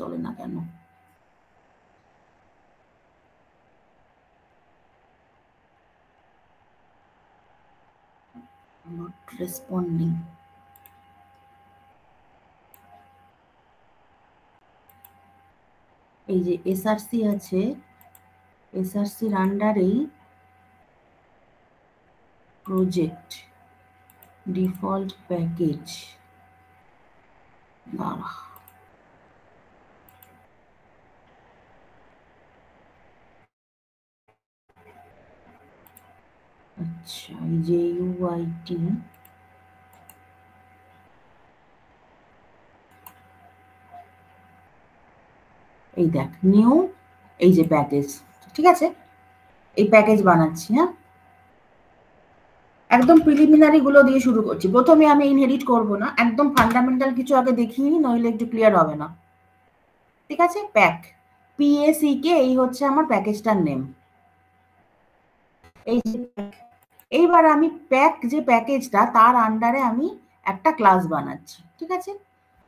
চলে না কেন? Not responding. এই যে এসআরসি আছে, এসআরসির আন্ডারেই প্রজেক্ট ডিফল্ট প্যাকেজ, দাঁড়া আচ্ছা এই যে ইউআইটি এই দেখ নিউ এই যে প্যাকেজ, ঠিক আছে এই প্যাকেজ বানাচ্ছি। হ্যাঁ একদম প্রিলিমিনারি গুলো দিয়ে শুরু করছি। প্রথমে আমি ইনহেরিট করব না, একদম ফান্ডামেন্টাল কিছু আগে দেখিয়ে নিই, নইলে একটু ক্লিয়ার হবে না। ঠিক আছে প্যাক PACK এই হচ্ছে আমার প্যাকেজটার নেম। এই যে এইবার আমি প্যাক যে প্যাকেজটা তার আন্ডারে আমি একটা ক্লাস বানাচ্ছি। ঠিক আছে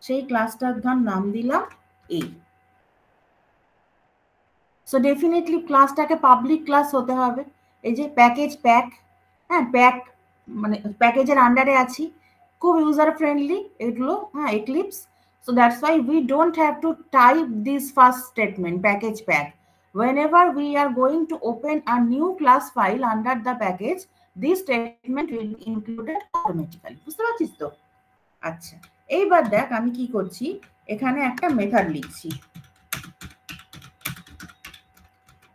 সেই ক্লাসটার নাম দিলাম A। সো ডেফিনেটলি ক্লাসটাকে পাবলিক ক্লাস হতে হবে। এই যে প্যাকেজ প্যাক, হ্যাঁ প্যাক মানে প্যাকেজের আন্ডারে আছি, খুব ইউজার ফ্রেন্ডলি এগুলো, হ্যাঁ eclipse. So that's why we don't have to type this first statement package pack. Whenever we are going to open a new class file under the package, this statement will be included automatically. বুঝতে পারছিস তো? আচ্ছা এইবার দেখ আমি কি করছি, এখানে একটা মেথড লিখছি,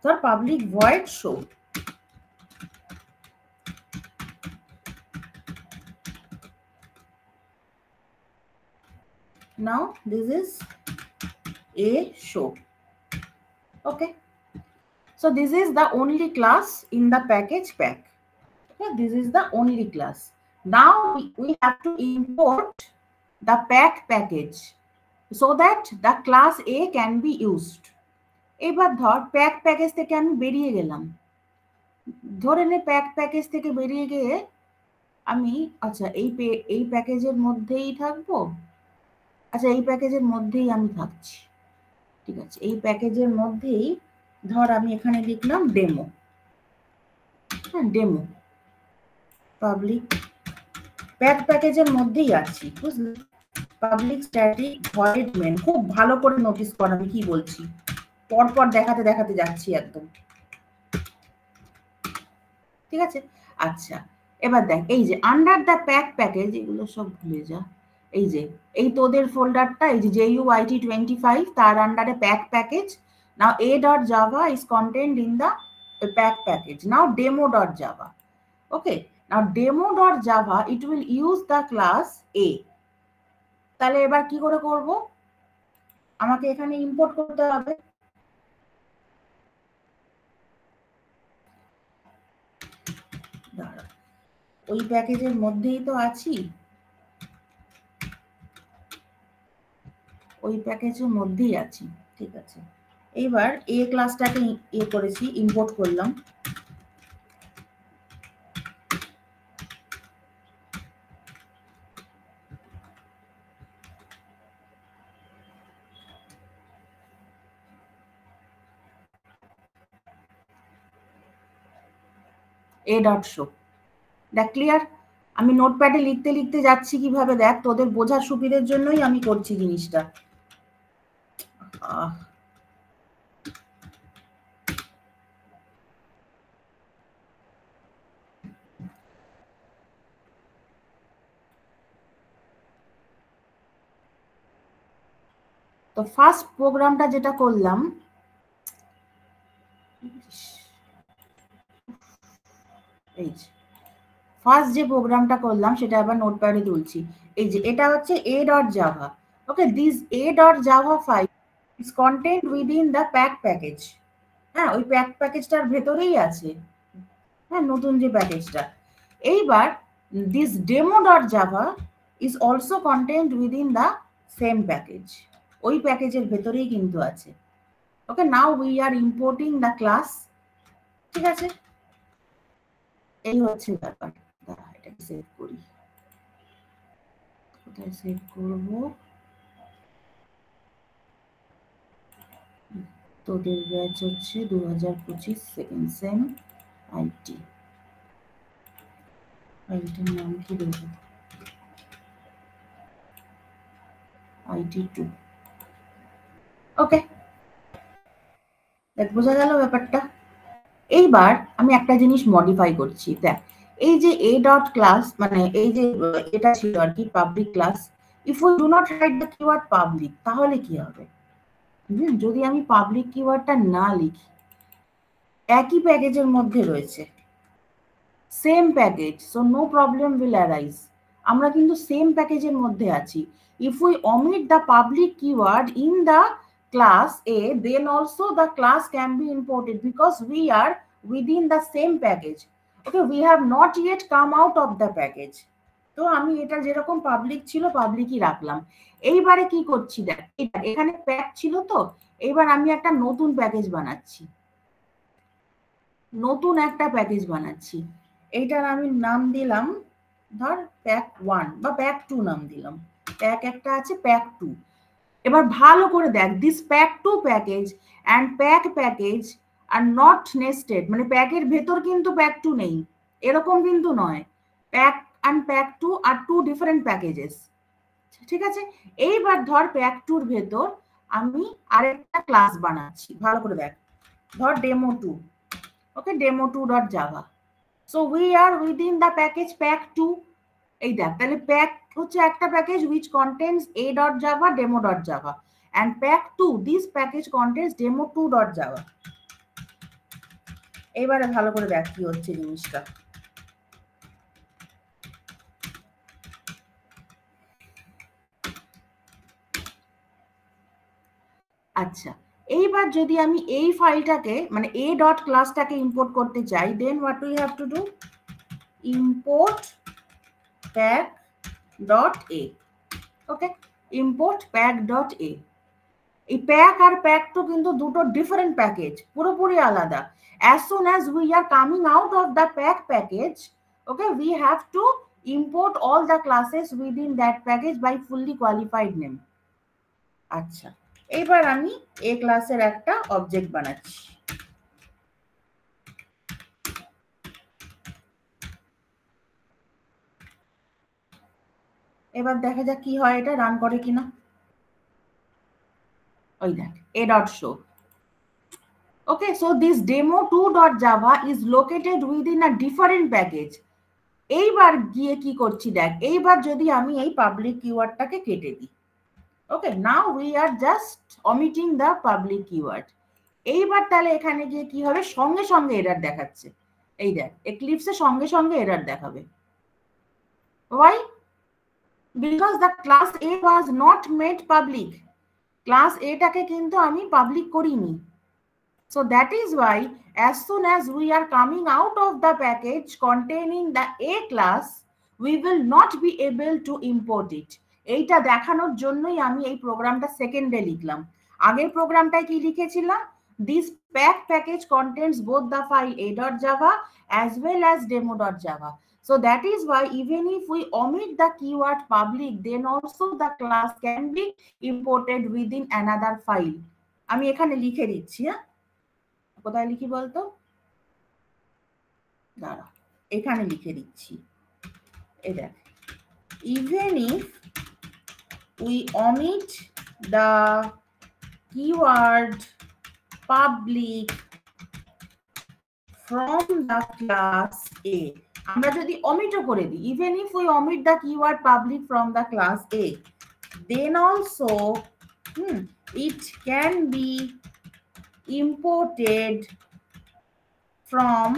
ধর public void show. Now this is a show. Okay, so this is the only class in the package pack. Okay, this is the only class. Now we have to import the pack package so that the class A can be used. এবার ধর pack package থেকে আমি বেরিয়ে গেলাম, ধরে নে pack package থেকে বেরিয়ে গিয়ে আমি আচ্ছা এই প্যাকেজের মধ্যেই থাকবো। আচ্ছা এই প্যাকেজের মধ্যেই আমি থাকছি, ঠিক আছে এই প্যাকেজের মধ্যেই ধর আমি এখানে লিখলাম ডেমো। হ্যাঁ ডেমো পাবলিক প্যাক প্যাকেজের মধ্যেই আছি, বুঝলি? পাবলিক স্ট্যাটিক ভয়েড মেন, খুব ভালো করে নোটিস কর আমি কি বলছি, পরপর দেখাতে দেখাতে যাচ্ছি একদম, ঠিক আছে? আচ্ছা এবার দেখ এই যে আন্ডার দ্য প্যাক প্যাকেজ, এগুলো সব ভুলে যা, এই যে এই তোদের ফোল্ডারটা এই যে JUIT25 তার আন্ডারে pack package. Now a.java is contained in the pack package. Now demo.java. Okay, now demo.java it will use the class A. তাহলে এবার কি করে করব, আমাকে এখানে ইম্পোর্ট করতে হবে। দাঁড়া ওই প্যাকেজের মধ্যেই তো আছি, ওই প্যাকেজের মধ্যেই আছি, ঠিক আছে এইবার এ ক্লাসটাকে করেছি, ইম্পোর্ট করলাম। a.show দেখ ক্লিয়ার? আমি নোটপ্যাডে লিখতে লিখতে যাচ্ছি কিভাবে দেখ, তোদের বোঝার সুবিধের জন্যই আমি করছি জিনিসটা। তো ফার্স্ট প্রোগ্রামটা যেটা করলাম, এই যে ফার্স্ট যে প্রোগ্রামটা করলাম সেটা আবার নোটপ্যাডে তুলছি। এই যে এটা হচ্ছে a.java. Okay, this a.java file is content within the pack package. হ্যাঁ ওই প্যাক প্যাকেজটার ভেতরেই আছে, হ্যাঁ নতুন যে প্যাকেজটা। এইবার this demo.java is also content within the same package, ওই প্যাকেজের ভেতরেই কিন্তু আছে। Okay, now we are importing the class, ঠিক আছে এই হচ্ছে ব্যাপার। দাঁড়া এটাকে সেভ করি, কোথায় সেভ করবো, তোদের ব্যাচ হচ্ছে 2025 সেকেন্ড সেম আইটি। আইটির নাম কি দেবো? IT2। ওকে, দেখ বোঝা গেল ব্যাপারটা। এইবার আমি একটা জিনিস মডিফাই করছি। দেখ এই যে এ ডট ক্লাস, মানে এই যে এটা ছিল আর কি public class, if we do not write the keyword public, তাহলে কি হবে? যদি আমি পাবলিক কিওয়ার্ডটা না লিখি, একই প্যাকেজের মধ্যে রয়েছে, same package, so no problem will arise. আমরা কিন্তু সেম প্যাকেজের মধ্যে আছি। If we omit the public keyword in the class A, then also the class can be imported because we are within the same package. Okay, we have not yet come out of the package. তো আমি এটা যেরকম public ছিল পাবলিকই রাখলাম। এইবারে কি করছি দেখ, এখানে প্যাক ছিল, তো এইবার আমি একটা নতুন প্যাকেজ বানাচ্ছি, নতুন একটা প্যাকেজ বানাচ্ছি। এইটার আমি নাম দিলাম ধর প্যাক 1 বা প্যাক 2 নাম দিলাম। প্যাক একটা আছে, প্যাক 2। এবার ভালো করে দেখ, this pack 2 package and package are not nested, মানে প্যাকের ভেতর কিন্তু প্যাক 2 নেই, এরকম কিন্তু নয়। প্যাক অ্যান্ড প্যাক 2 আর 2 ডিফারেন্ট প্যাকেজেস। ঠিক আছে, এইবার ধর প্যাক 2 এর ভেতর আমি আরেকটা ক্লাস বানাচ্ছি, ভালো করে দেখ, ধর demo2। Okay, demo2.java। So we are within the package pack2। এই দেখ, তাহলে প্যাক হচ্ছে একটা package which contains a.java demo.java and pack2, this package contains demo2.java। এবারে ভালো করে দেখ কি হচ্ছে জিনিসটা। আচ্ছা, এইবার যদি আমি এই ফাইলটাকে মানে a ডট ক্লাসটাকে ইম্পোর্ট করতে চাই, then what we have to do, import pack.a। Okay, import pack.a। এই প্যাক আর প্যাক তো কিন্তু দুটো ডিফারেন্ট প্যাকেজ, পুরোপুরি আলাদা। as soon as we are coming out of the pack package, okay, we have to import all the classes within that package by fully qualified name। আচ্ছা, এবার আমি এই ক্লাসের একটা অবজেক্ট বানাচ্ছি। এবার দেখা যাক কি হয়, এটা রান করে কিনা। ওই দেখ, a.show। Okay, so this demo2.java is located within a different package। এইবার গিয়ে কি করছি দেখ, এইবার যদি আমি এই পাবলিক কিওয়ার্ডটাকে কেটে দিই, okay, now we are just omitting the public keyword. এইবার তাহলে এখানে গিয়ে কি হবে, সঙ্গে সঙ্গে এরর দেখাচ্ছে। এই দেখ, এক্লিপসে সঙ্গে সঙ্গে এরর দেখাবে। Why? Because the class A was not made public। Class A টাকে কিন্তু আমি পাবলিক করিনি। So that is why as soon as we are coming out of the package containing the A class, we will not be able to import it। এইটা দেখানোর জন্যই আমি এই প্রোগ্রামটা সেকেন্ডে লিখলাম। আগের প্রোগ্রামটায় কি লিখেছিলাম, this package contains both the file a.java as well as demo.java। So that is why even if we omit the keyword public, then also the class can be imported within another file। আমি এখানে লিখে দিচ্ছি, হ্যাঁ, কোথায় লিখি বলতো, দাঁড়া এখানে লিখে দিচ্ছি। এই দেখ, even if we omit the keyword public from the class A, আমরা যদি অমিটও করে দিই, even if we omit the keyword public from the class A, then also it can be imported from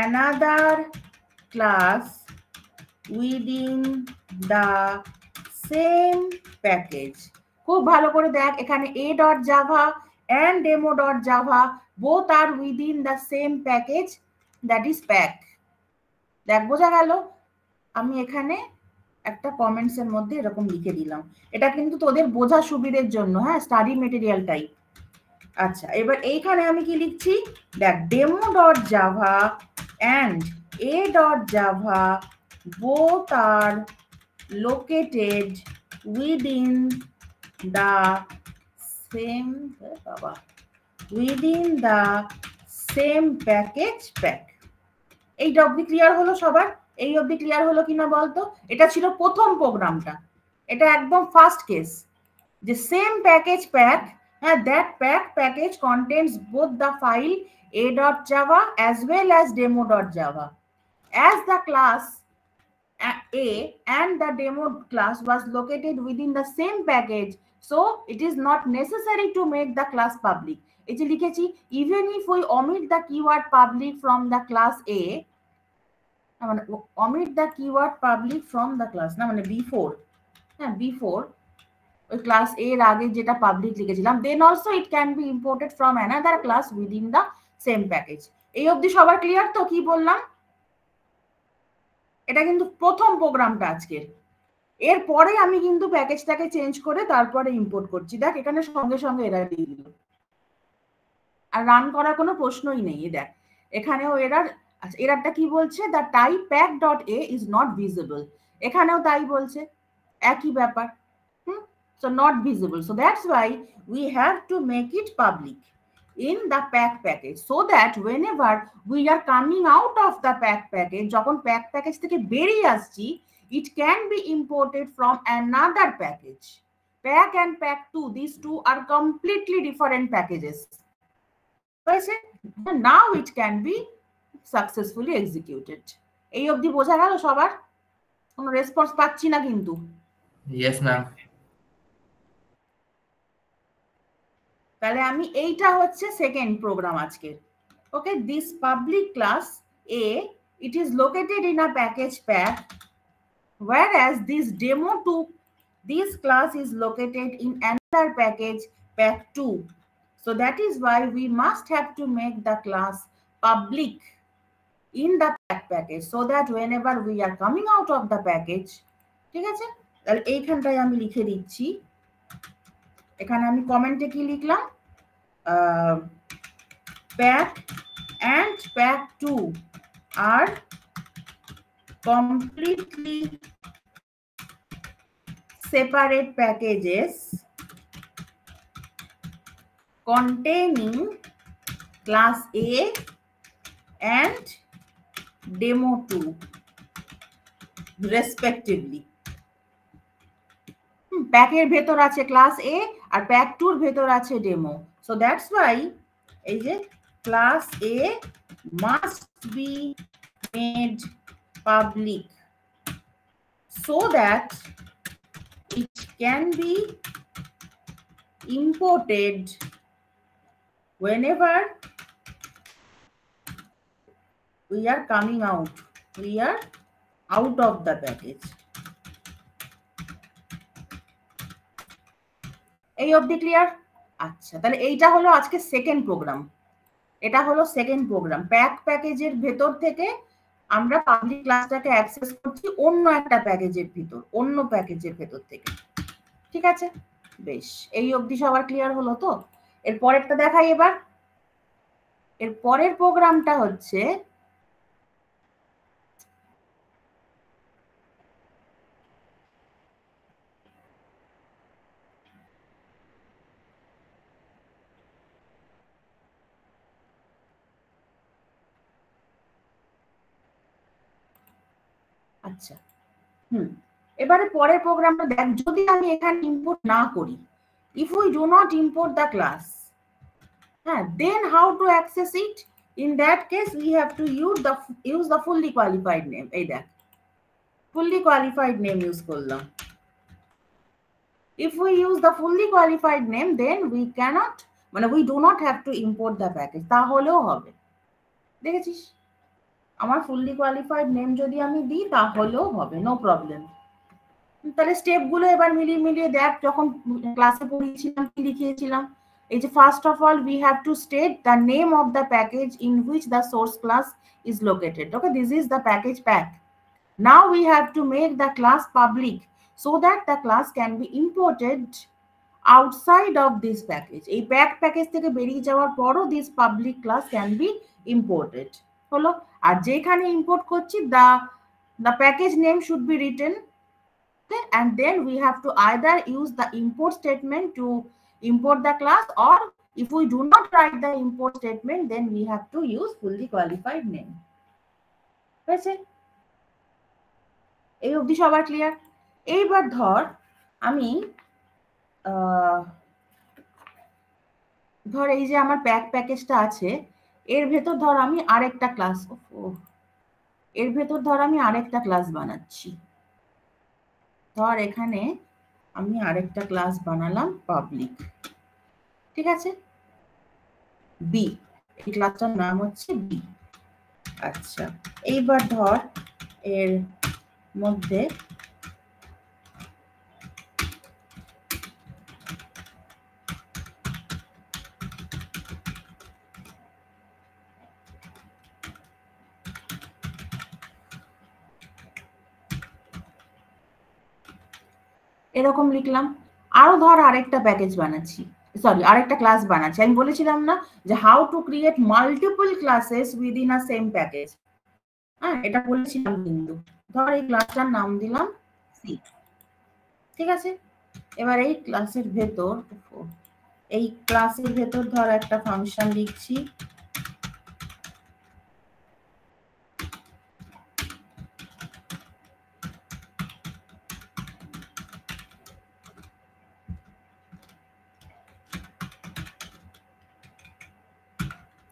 another class within the same package। খুব ভালো করে দেখ, এখানে a.java and demo.java both are within the same package, that is pack। দেখ বোঝা গেল। আমি এখানে একটা কমেন্টস এর মধ্যে এরকম লিখে দিলাম, এটা কিন্তু তোদের বোঝা সুবিধের জন্য, হ্যাঁ, স্টাডি মেটেরিয়াল টাইপ। আচ্ছা, এবার এইখানে আমি কি লিখছি দেখ, demo.java and a.java both are located within the same within the same package pack. এইটা অবধি ক্লিয়ার হলো সবার? এই অবধি ক্লিয়ার হলো কিনা বলতো? এটা ছিল প্রথম প্রোগ্রামটা, এটা একদম ফার্স্ট কেস, যে সেম প্যাকেজ প্যাক, হ্যাঁ, that package contains both the file a.java as well as demo.java. As the class A and the demo class was located within the same package, so it is not necessary to make the class public. এই যে লিখেছি, even if we omit the keyword public from the class A, মানে omit the keyword public from the class, না মানে before, হ্যাঁ, before ওই class A এর আগে যেটা পাবলিক লিখেছিলাম, then also it can be imported from another class within the same package. এই অবধি সবার ক্লিয়ার তো কি বললাম? এটা কিন্তু প্রথম প্রোগ্রামটা আজকের। এরপরে আমি কিন্তু প্যাকেজটাকে চেঞ্জ করে তারপরে ইম্পোর্ট করছি। দেখ এখানে সঙ্গে সঙ্গে এরার দিয়ে দিল, আর রান করার কোনো প্রশ্নই নেই। দেখ এখানেও এরার। আচ্ছা, এরারটা কি বলছে? The type pack dot A is not visible, এখানেও তাই বলছে, একই ব্যাপার। So not visible, so that's why we have to make it public in the pack package, so that whenever we are coming out of the pack package, যখন pack package থেকে বেরিয়ে আসছি, it can be imported from another package. Pack and pack 2, these two are completely different packages. Now it can be successfully executed. এই অবধি বোঝা গেল সবার? কোনো রেসপন্স পাচ্ছি না কিন্তু। Yes ma'am. তাহলে আমি এইটা হচ্ছে সেকেন্ড প্রোগ্রাম আজকে। Okay, this public class A, it is located in a package pack, whereas this demo2, this class is located in another package pack 2. So that is why we must have to make the class public in the pack package, so that whenever we are coming out of the package, ঠিক আছে? তাহলে এইখানটায় আমি লিখে দিচ্ছি, এখানে আমি কমেন্টে কি লিখলাম? Pack and pack 2 are completely separate packages containing class A and demo2 respectively. প্যাকের ভেতর আছে ক্লাস A আর প্যাক 2 এর ভেতর আছে ডেমো। সো দ্যাটস ওয়াই এই যে class A must be made public so that it can be imported whenever we are coming out, we are out of the package. এই অবধি clear? আচ্ছা, তাহলে এইটা হলো আজকে সেকেন্ড প্রোগ্রাম। এটা হলো সেকেন্ড প্রোগ্রাম। প্যাক প্যাকেজের ভেতর থেকে আমরা পাবলিক ক্লাসটাকে অ্যাক্সেস করছি অন্য একটা প্যাকেজের ভিতর, অন্য প্যাকেজের ভেতর থেকে। ঠিক আছে, বেশ, এই অবধি সবার ক্লিয়ার হলো তো? এর পরেরটা দেখাই এবার। এর পরের প্রোগ্রামটা হচ্ছে আচ্ছা, এবারে পরের প্রোগ্রামটা দেখ। যদি আমি এখানে ইম্পোর্ট না করি, if we do not import the class, then how to access it? In that case we have to use the fully qualified name. এই দেখ, fully qualified name use করলাম। If we use the fully qualified name, then we cannot, মানে we do not have to import the package, তাহলেও হবে। দেখেছিস, আমার fully qualified name যদি আমি দিই তাহলেও হবে, নো প্রবলেম। তাহলে স্টেপগুলো এবার মিলিয়ে মিলিয়ে দেখ, যখন ক্লাসে পড়িয়েছিলাম কি লিখিয়েছিলাম। এই যে first of all we have to state the name of the package in which the source class is located. Okay, this is the package pack. Now we have to make the class public so that the class can be imported outside of this package. এই package থেকে বেরিয়ে যাওয়ার পরও this public class can be imported. হলো, আর যেখানে import করছি the package name should be written, okay? And then we have to either use the import statement to import the class, or If we do not write the import statement, then we have to use fully qualified name. হয়েছে? এই অবধি সবার clear? এইবার ধর আমি ধর এই যে আমার প্যাকেজটা আছে, এর ভেতর ধর আমি আরেকটা ক্লাস বানাচ্ছি। ধর এখানে আমি আরেকটা ক্লাস বানালাম পাবলিক, ঠিক আছে, বি। এই ক্লাসটার নাম হচ্ছে বি। আচ্ছা, এইবার ধর এর মধ্যে এরকম লিখলাম। আরো ধর আরেকটা প্যাকেজ বানাচ্ছি, সরি আরেকটা ক্লাস বানাচ্ছি। আমি বলেছিলাম না যে how to create multiple classes within a same package. হ্যাঁ, এটা বলেছিলাম কিন্তু। ধর এই ক্লাসটার নাম দিলাম সি, ঠিক আছে। এবার এই ক্লাসের ভেতর ধর একটা ফাংশন লিখছি,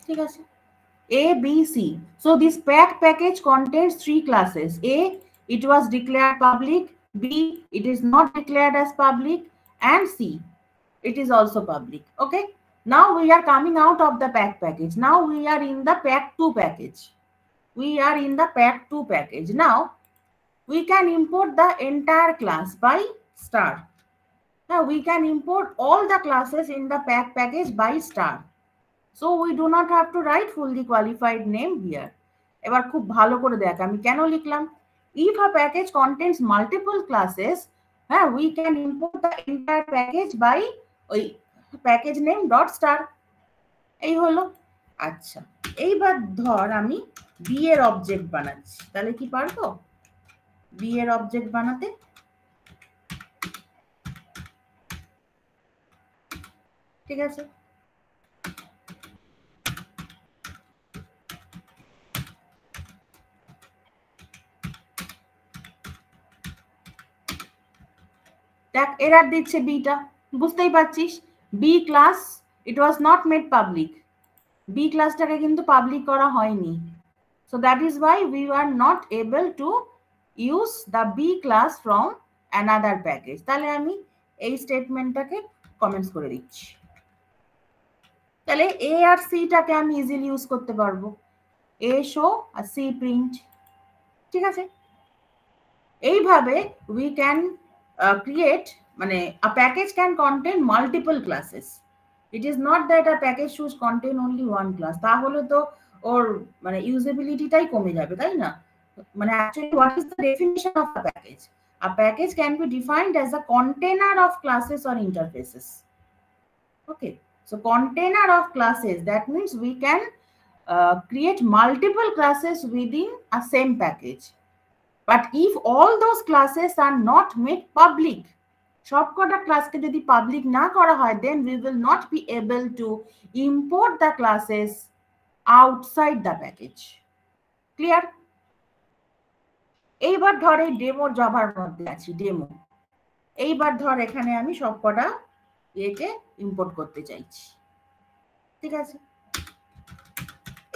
ঠিক আছে, A, B, C. So this package contains 3 classes. A, it was declared public. B, it is not declared as public. And C, it is also public. Okay. Now we are coming out of the package. Now we are in the pack2 package. Now we can import the entire class by star. Now we can import all the classes in the package by star. So we do not have to write fully qualified name here. এবার খুব ভালো করে দেখ আমি কেন লিখলাম। If a package contains multiple classes, we can import the entire package by ওই package name dot star. এই হলো। আচ্ছা, এইবার ধর আমি বি এর অবজেক্ট বানাচ্ছি, তাহলে কি পারবো বি এর অবজেক্ট বানাতে? ঠিক আছে, দেখ এরার দিচ্ছে বিটা, বুঝতেই পারছিস। B class it was not made public, B ক্লাসটাকে কিন্তু পাবলিক করা হয়নি। So that is why we are not able to use the B class from another package. তাহলে আমি এই স্টেটমেন্টটাকে কমেন্টস করে দিচ্ছি। তাহলে এ আর সিটাকে আমি ইজিলি ইউজ করতে পারবো, এ শো আর সি প্রিন্ট, ঠিক আছে। এইভাবে উই ক্যান create মানে a package can contain multiple classes. It is not that a package should contain only one class. তাহলে তো ওর মানে ইউজেবিলিটিটাই কমে যাবে, তাই না? মানে actually what is the definition of a package? A package can be defined as a container of classes or interfaces. Okay, so container of classes, that means we can create multiple classes within a same package. But if all those classes are not made public, সবকটা ক্লাসকে যদি public না করা হয়, then we will not be able to import the classes outside the package. Clear? এইবার ধর এই demo জাভার মধ্যে আছি, ডেমো। এইবার ধর এখানে আমি সবকটা একে ইম্পোর্ট করতে চাইছি, ঠিক আছে।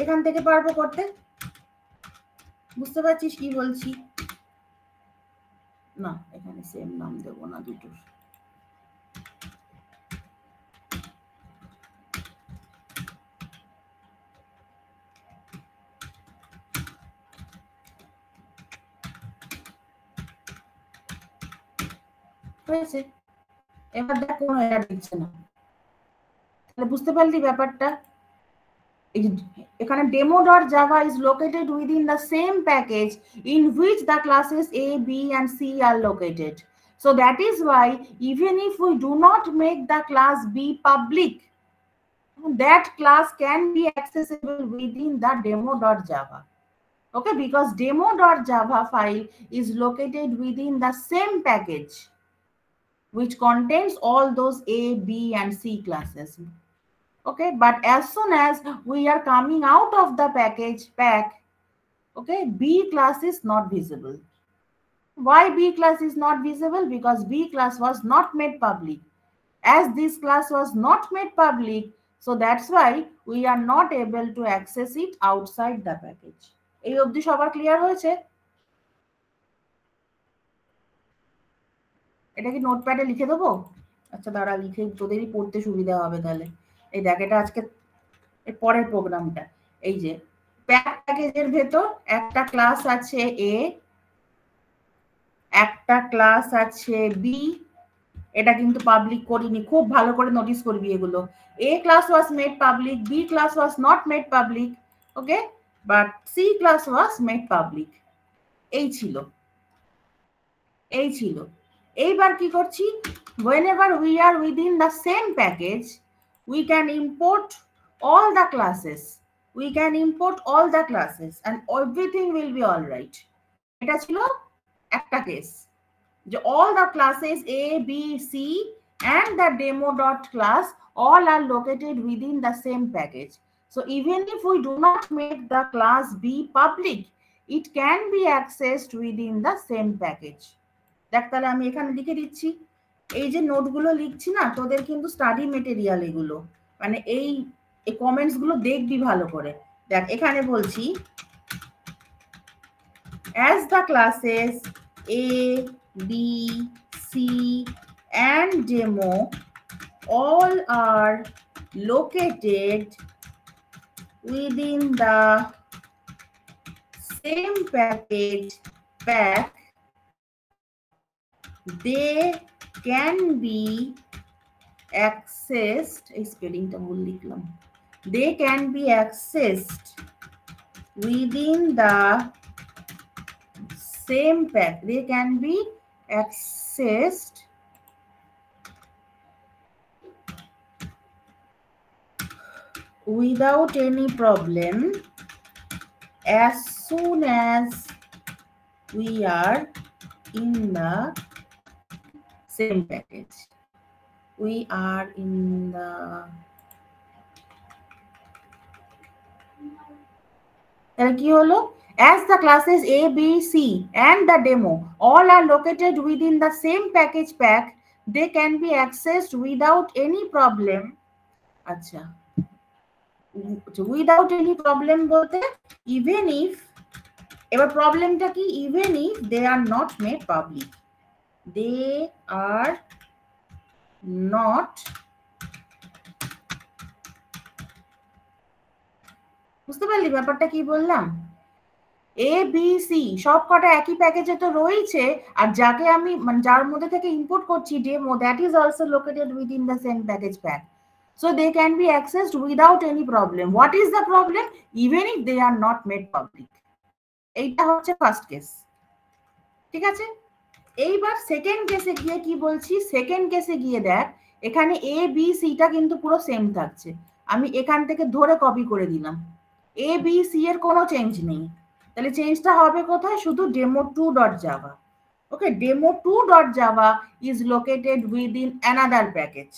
এখান থেকে পারবো করতে, বুঝতে পারছিস কি বলছি? না, এখানে সেম নাম দেবো না দুটোর। হয়েছে, এবার দেখ কোনো এরর দিচ্ছে না। তাহলে বুঝতে পারলি ব্যাপারটা? এখানে demo.java is located within the same package in which the classes A, B and C are located. So that is why even if we do not make the class B public, that class can be accessible within the demo.java. Okay, because demo.java file is located within the same package which contains all those A, B and C classes. Okay, but as soon as we are coming out of the pack, okay, B class is not visible. Why B class is not visible? Because B class was not made public. As this class was not made public, so that's why we are not able to access it outside the package. এই অবধি সবার clear হয়েছে? এটা কি নোটপ্যাডে লিখে দেবো? আচ্ছা দাঁড়া, লিখে তোদেরই পড়তে সুবিধা হবে তাহলে। এই দেখ, এটা আজকে এর পরের প্রোগ্রামটা। এই যে প্যাকেজের ভেতর একটা ক্লাস আছে এ, একটা ক্লাস আছে বি। এটা কিন্তু পাবলিক করিনি, খুব ভালো করে নোটিস করবি এগুলো। A class was made public, B class was not made public, okay, but C class was made public. এই ছিল, এই ছিল। এইবার কি করছি, whenever we are within the same package, we can import all the classes, we can import all the classes and everything will be all right. এটা ছিল একটা কেস, যে all the classes A, B, C and the demo.class all are located within the same package. So even if we do not make the class B public, it can be accessed within the same package. দেখ তাহলে আমি এখানে লিখে দিচ্ছি, এই যে নোটগুলো লিখছি না, তোদের কিন্তু স্টাডি মেটেরিয়াল এগুলো, মানে এই কমেন্টস গুলো দেখবি ভালো করে। দেখ এখানে বলছি, as the classes A, B, C and demo all are located within the same pack, they can be accessed, spellingটা ভুল লিখলাম, they can be accessed within the same pack, they can be accessed without any problem as soon as we are in the same package. We are in the কি হলো, as the classes A, B, C and the demo all are located within the same package pack, they can be accessed without any problem. আচ্ছা, without any problem বলতে even if, এবার প্রবলেমটা কি, even if they are not made public, they are not, বুঝতে পারলি ব্যাপারটা কি বললাম? এ বি সি সব কটা একই প্যাকেজে তো রয়েছে, আর যাকে আমি মানে যার মধ্যে থেকে ইম্পোর্ট করছি demo, that is also located within the same package pack, so they can be accessed without any problem. What is the problem? Even if they are not made public. এইটা হচ্ছে ফার্স্ট কেস, ঠিক আছে? এইবার second কেসে গিয়ে কি বলছি, second কেসে গিয়ে দেখ, এখানে এ বি সিটা কিন্তু পুরো সেম থাকছে। আমি এখান থেকে ধরে কপি করে দিলাম, এ বি সি এর কোনো চেঞ্জ নেই। তাহলে চেঞ্জটা হবে কোথায়? শুধু demo2.java. Okay, demo2.java is located within another package.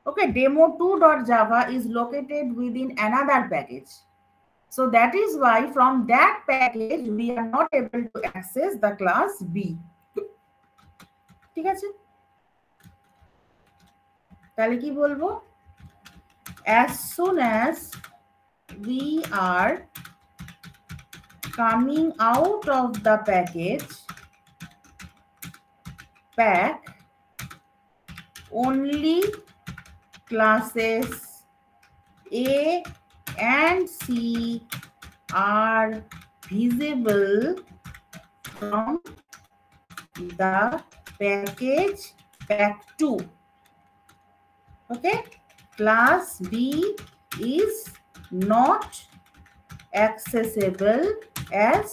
Okay, demo2.java is located within another package. So that is why from that package we are not able to access the class B. ঠিক আছে? তাহলে কি বলবো? As soon as we are coming out of the pack, only classes A and C are visible from the package pack 2. Okay, class B is not accessible as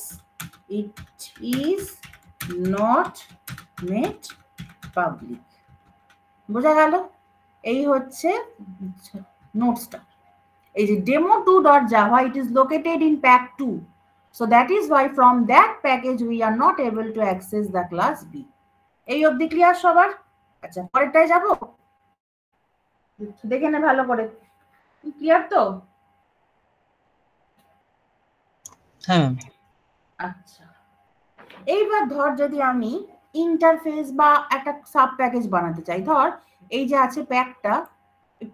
it is not made public. বোঝা গেল? এই হচ্ছে নোটসটা। এই যে demo2.java, it is located in pack 2. So that is why from that package we are not able to access the class B. এই অবধি clear সবার? আচ্ছা, পরেরটায় যাব। দেখে নে ভালো করে, ক্লিয়ার তো? হ্যাঁ ম্যাম। আচ্ছা, এইবার ধর যদি আমি ইন্টারফেস বা একটা সাব প্যাকেজ বানাতে চাই, ধর এই যে আছে প্যাকটা,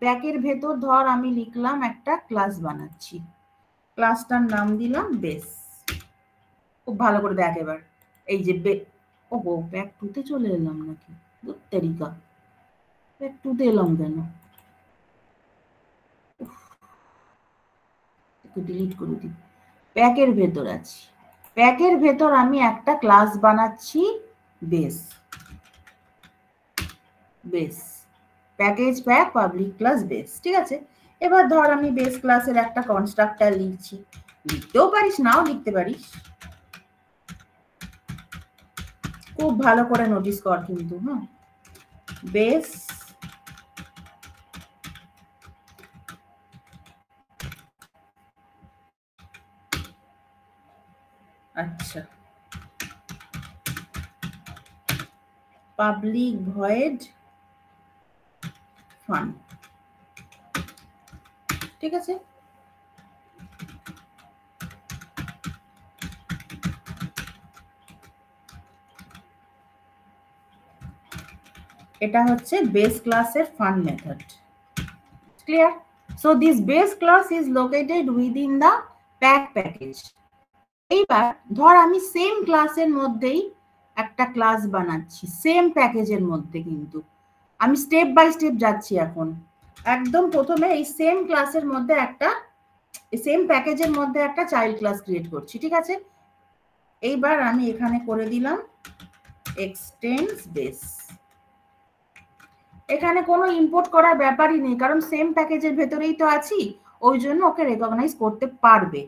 প্যাকের ভেতর ধর আমি লিখলাম একটা ক্লাস বানাচ্ছি, ক্লাসটার নাম দিলাম বেস। খুব ভালো করে দেখ এবার, এই যে ওহো প্যাক 2 তে চলে এলাম নাকি, তরিকা প্যাক 2 তে এলাম কেন, ডিলিট করে দিই। প্যাকের ভেতর আছি, প্যাকের ভেতর আমি একটা ক্লাস বানাচ্ছি base, base package pack public class base, ঠিক আছে। এবার ধর আমি বেস ক্লাসের একটা কনস্ট্রাক্টর লিখছি, লিখতেও পারিস নাও লিখতে পারিস, খুব ভালো করে নোটিস কর কিন্তু, হ্যাঁ বেস আচ্ছা পাবলিক ভয়েড ফান, ঠিক আছে। এটা হচ্ছে বেস ক্লাসের fun method, clear? So this base class is located within the pack package. এইবার ধর আমি সেম ক্লাসের মধ্যেই একটা ক্লাস বানাচ্ছি, সেম প্যাকেজের মধ্যে, কিন্তু আমি স্টেপ বাই স্টেপ যাচ্ছি এখন। একদম প্রথমে এই সেম ক্লাসের মধ্যে একটা, সেম প্যাকেজের মধ্যে একটা চাইল্ড ক্লাস ক্রিয়েট করছি, ঠিক আছে। এইবার আমি এখানে করে দিলাম এক্সটেন্স বেস, এখানে কোনো ইম্পোর্ট করার ব্যাপারই নেই, কারণ সেম প্যাকেজের ভেতরেই তো আছি, ওই জন্য ওকে রেকগনাইজ করতে পারবে।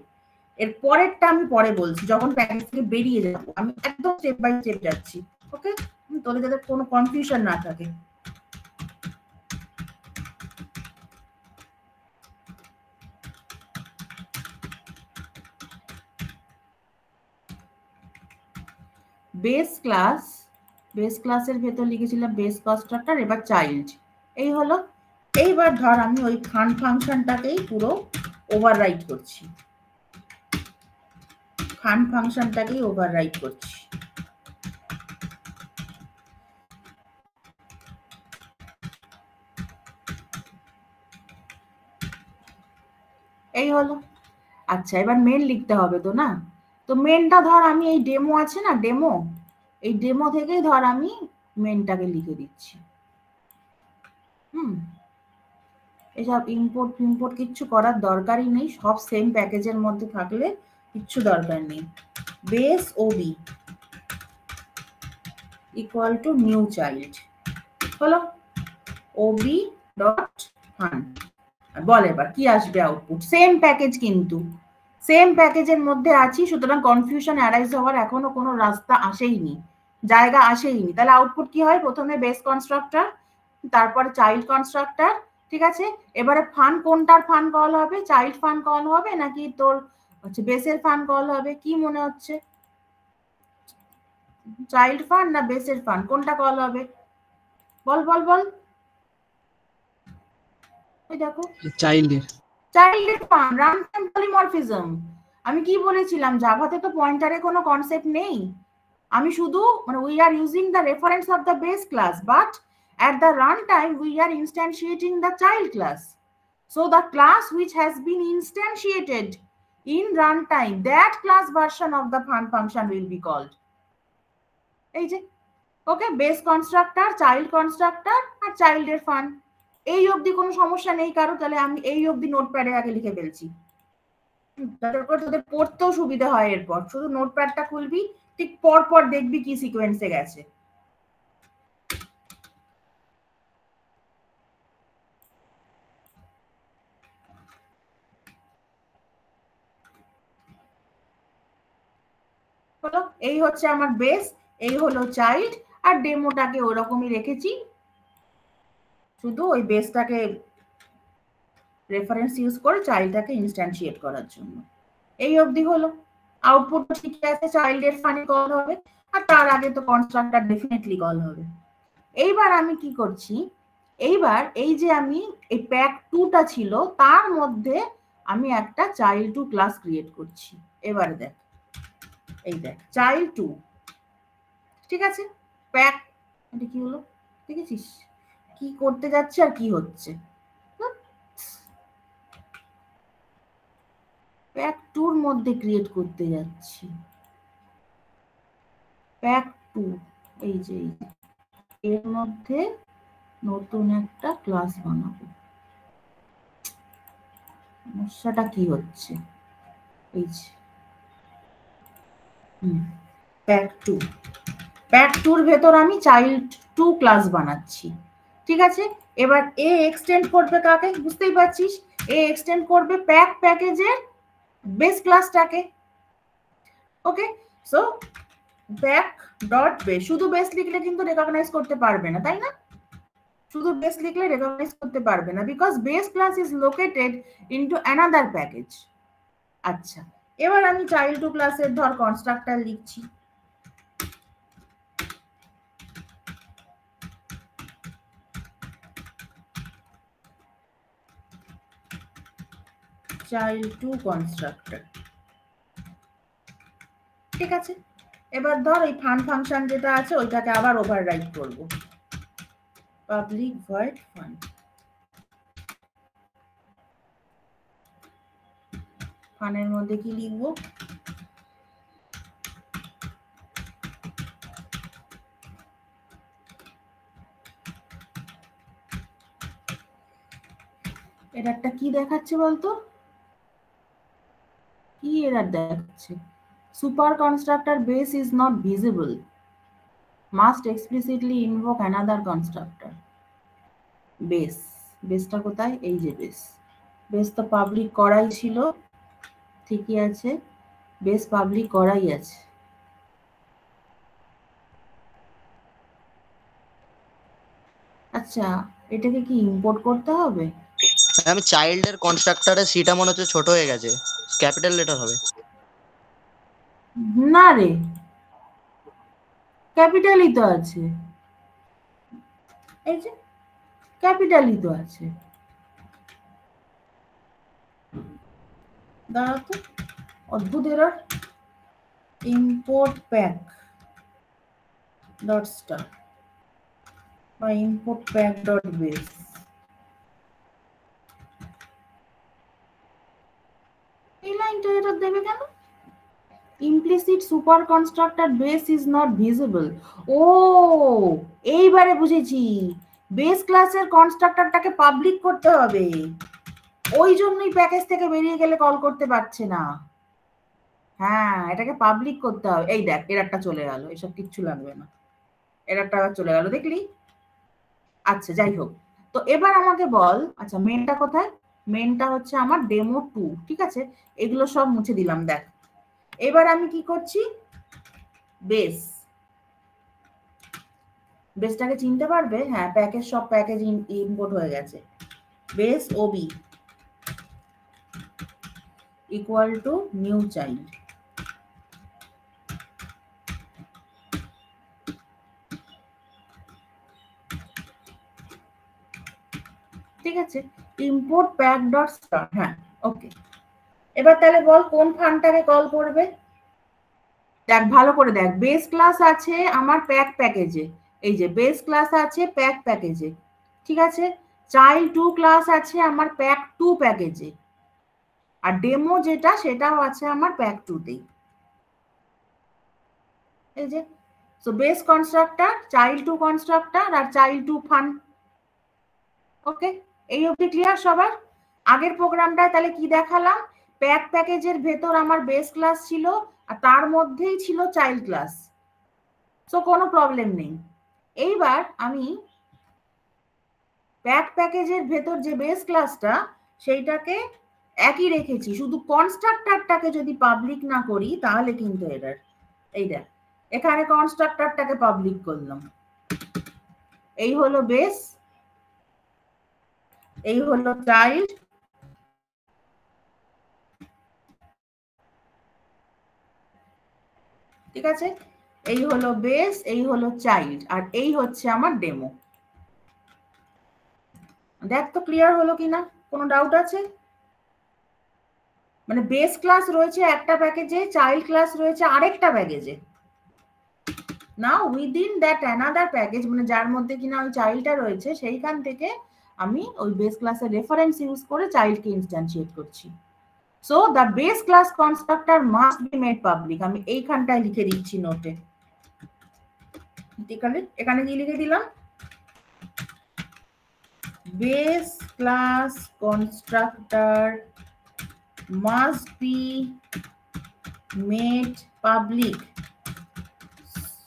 এর পরেরটা আমি পরে বলছি, যখন প্যাকেজ থেকে বেরিয়ে যাবো, আমি একদম স্টেপ বাই স্টেপ যাচ্ছি, ওকে, তোদের যাতে কোনো কনফিউশন না থাকে। বেস ক্লাস, বেস ক্লাসের ভেতর লিখেছিলাম বেস কনস্ট্রাক্টর, এবার চাইল্ড, এই হলো। এইবার ধর আমি ওই ফান ফাংশনটাকেই পুরো ওভাররাইট করছি, ফান ফাংশনটাকেই ওভাররাইট করছি। এই হলো। আচ্ছা এবার মেন লিখতে হবে তো না, তো মেনটা ধর আমি এই ডেমো আছে না, ডেমো, এই ডেমো থেকেই ধর আমি মেনটাকে লিখে দিচ্ছি। এসব ইম্পোর্ট ইম্পোর্ট কিচ্ছু করার দরকারই নেই, সব সেম প্যাকেজের মধ্যে থাকলে কিচ্ছু দরকার নেই। Base O B equal to new child, হলো ওবি ডট ফান। বল এবার কি আসবে আউটপুট, সেম প্যাকেজ, কিন্তু সেম প্যাকেজের মধ্যে আছি, সুতরাং কনফিউশন অ্যারাইজ হওয়ার এখনো কোনো রাস্তা আসেইনি, জায়গা আসেইনি। তাহলে আউটপুট কি হয়, প্রথমে বেস কনস্ট্রাক্টর, তারপরে চাইল্ড কনস্ট্রাক্টর, ঠিক আছে। এবারে ফান কোনটার ফান কল হবে, চাইল্ড ফান কল হবে নাকি তোর হচ্ছে বেসের ফান কল হবে, কি মনে হচ্ছে, চাইল্ড ফান না বেসের ফান, কোনটা কল হবে, বল বল বল। ওই দেখো চাইল্ডের, চাইল্ডের ফান, রান টাইম পলিমরফিজম। আমি কি বলেছিলাম, জাভাতে তো পয়েন্টারে কোনো কনসেপ্ট নেই, আমি শুধু মানে we are using the reference of the base class, but at the runtime we are instantiating the child class. So the class which has been instantiated in runtime, that class version of the fun function will be called. এই যে ওকে, base constructor, child constructor আর চাইল্ডের fun, এই অবধি কোনো সমস্যা নেই কারো, তাহলে আমি এই অবধি নোটপ্যাডে আগে লিখে ফেলছি, তারপর তোদের পড়তেও সুবিধা হয়, এরপর শুধু নোটপ্যাডটা খুলবি, ঠিক পর পর দেখবি কি সিকোয়েন্সে গেছে। হলো, এই হচ্ছে আমার বেস, এই হলো চাইল্ড, আর ডেমোটাকে ওরকমই রেখেছি, শুধু ওই বেসটাকে রেফারেন্স ইউজ করে চাইল্ডটাকে ইনস্ট্যান্সিয়েট করার জন্য। এই অবধি হলো, আউটপুট ঠিক আছে, চাইল্ডের ফানি কল হবে, আর তার আগে তো কনস্ট্রাক্টর ডেফিনেটলি কল হবে। এইবার আমি কি করছি, এইবার এই যে আমি এই প্যাক 2টা ছিল তার মধ্যে আমি একটা চাইল্ড 2 ক্লাস ক্রিয়েট করছি। এবারে দেখ, এই দেখ চাইল্ড 2, ঠিক আছে? প্যাক, এটা কি হলো দেখেছিস কি করতে যাচ্ছে আর কি হচ্ছে? প্যাক 2 এর মধ্যে ক্রিয়েট করতে যাচ্ছি প্যাক 2, এই যে এর মধ্যে নতুন একটা ক্লাস বানাবো। সমস্যাটা কি হচ্ছে? এই যে প্যাক 2, প্যাক 2 এর ভেতর আমি চাইল্ড 2 ক্লাস বানাচ্ছি, ঠিক আছে? এবার এ এক্সটেন্ড করবে কাকে? বুঝতেই পারছিস, এ এক্সটেন্ড করবে প্যাক প্যাকেজের বেস ক্লাসটাকে। ওকে, সো প্যাক ডট বেস, শুধু বেস লিখলে কিন্তু রেকগনাইজ করতে পারবে না, তাই না? শুধু বেস লিখলে রেকগনাইজ করতে পারবে না, because base class is located into another package. আচ্ছা, এবার আমি চাইল্ড 2 ক্লাসের ধর কনস্ট্রাক্টর লিখছি। চাইল্ড 2 কনস্ট্রাক্টর, ঠিক আছে? এবার ধর এই ফান ফাংশন যেটা আছে ওইটাকে আবার ওভাররাইড করব, পাবলিক ভয়েড ফান। ফানের মধ্যে কি লিখব? এরারটা কি দেখাচ্ছে বলতো? কি এরার দেখাচ্ছে? Super constructor base is not visible, must explicitly invoke another constructor. Base, বেসটা কোথায়? এই যে বেস, বেস তো পাবলিক করাই ছিল, ঠিকই আছে, বেস পাবলিক করাই আছে। আচ্ছা, এটাকে কি ইম্পোর্ট করতে হবে? আমি চাইল্ডের কনস্ট্রাক্টরের সিটা মনে হচ্ছে ছোট হয়ে গেছে, ক্যাপিটাল লেটার হবে। না রে, ক্যাপিটালই তো আছে, এই যে ক্যাপিটালই তো আছে। দাঁড়া তো, অদ্ভুত error. Import pack dot star বা ইম্পোর্ট প্যাক ডট বেস, এই লাইনটা এরর দেবে কেন? Implicit super constructor base is not visible. ও, এইবারে বুঝেছি, বেস ক্লাসের কনস্ট্রাক্টরটাকে পাবলিক করতে হবে, ওই জন্যই প্যাকেজ থেকে বেরিয়ে গেলে কল করতে পারছে না। হ্যাঁ, এটাকে পাবলিক করতে হবে। এই দেখ এরারটা চলে গেল, এসব কিচ্ছু লাগবে না, এরারটা আবার চলে গেল, দেখলি? আচ্ছা, যাই হোক, তো এবার আমাকে বল, আচ্ছা মেনটা কোথায়? মেনটা হচ্ছে আমার ডেমো 2, ঠিক আছে? এগুলো সব মুছে দিলাম, দেখ। এবার আমি কি করছি? বেস, বেসটাকে চিনতে পারবে? হ্যাঁ, প্যাকেজ, সব প্যাকেজ ইম্পোর্ট হয়ে গেছে। Base O B equal to new child, ঠিক আছে? ইম্পোর্ট প্যাক ডট স্টার, হ্যাঁ ওকে। এবার তাহলে বল কোন ফানটাকে কল করবে? দেখ ভালো করে দেখ, বেস ক্লাস আছে আমার প্যাক প্যাকেজে, এই যে বেস ক্লাস আছে প্যাক প্যাকেজে, ঠিক আছে? চাইল্ড 2 ক্লাস আছে আমার প্যাক 2 প্যাকেজে, আর ডেমো যেটা সেটাও আছে আমার প্যাক 2 তেই, এই যে। So base constructor, child 2 constructor আর চাইল্ড 2 ফান। ওকে, এই অবধি ক্লিয়ার সবার? আগের প্রোগ্রামটায় তাহলে কি দেখালাম? প্যাক প্যাকেজের ভেতর আমার বেস ক্লাস ছিল আর তার মধ্যেই ছিল চাইল্ড ক্লাস, সো কোনো প্রবলেম নেই। এইবার আমি প্যাক প্যাকেজের ভেতর যে বেস ক্লাসটা সেইটাকে একই রেখেছি, শুধু কনস্ট্রাক্টরটাকে যদি পাবলিক না করি তাহলে কিন্তু এরর। এই দেখ, এখানে কনস্ট্রাক্টরটাকে পাবলিক করলাম, এই হলো বেস, এই হলো চাইল্ড, ঠিক আছে? এই হলো বেস, এই হলো চাইল্ড, আর এই হচ্ছে আমার ডেমো। দেখ তো ক্লিয়ার হলো কিনা, কোনো ডাউট আছে? মানে বেস ক্লাস রয়েছে একটা প্যাকেজে, চাইল্ড ক্লাস রয়েছে আরেকটা প্যাকেজে। নাও উইদিন দ্যাট অ্যানাদার প্যাকেজ, মানে যার মধ্যে কিনা ওই চাইল্ডটা রয়েছে, সেইখান থেকে আমি ওই বেস ক্লাসের রেফারেন্স ইউজ করে চাইল্ডকে ইনস্ট্যান্সিয়েট করছি। So the base class constructor must be made public. আমি এইখানটায় লিখে দিচ্ছি নোটে, এখানে কি লিখে দিলাম, base class constructor must be made public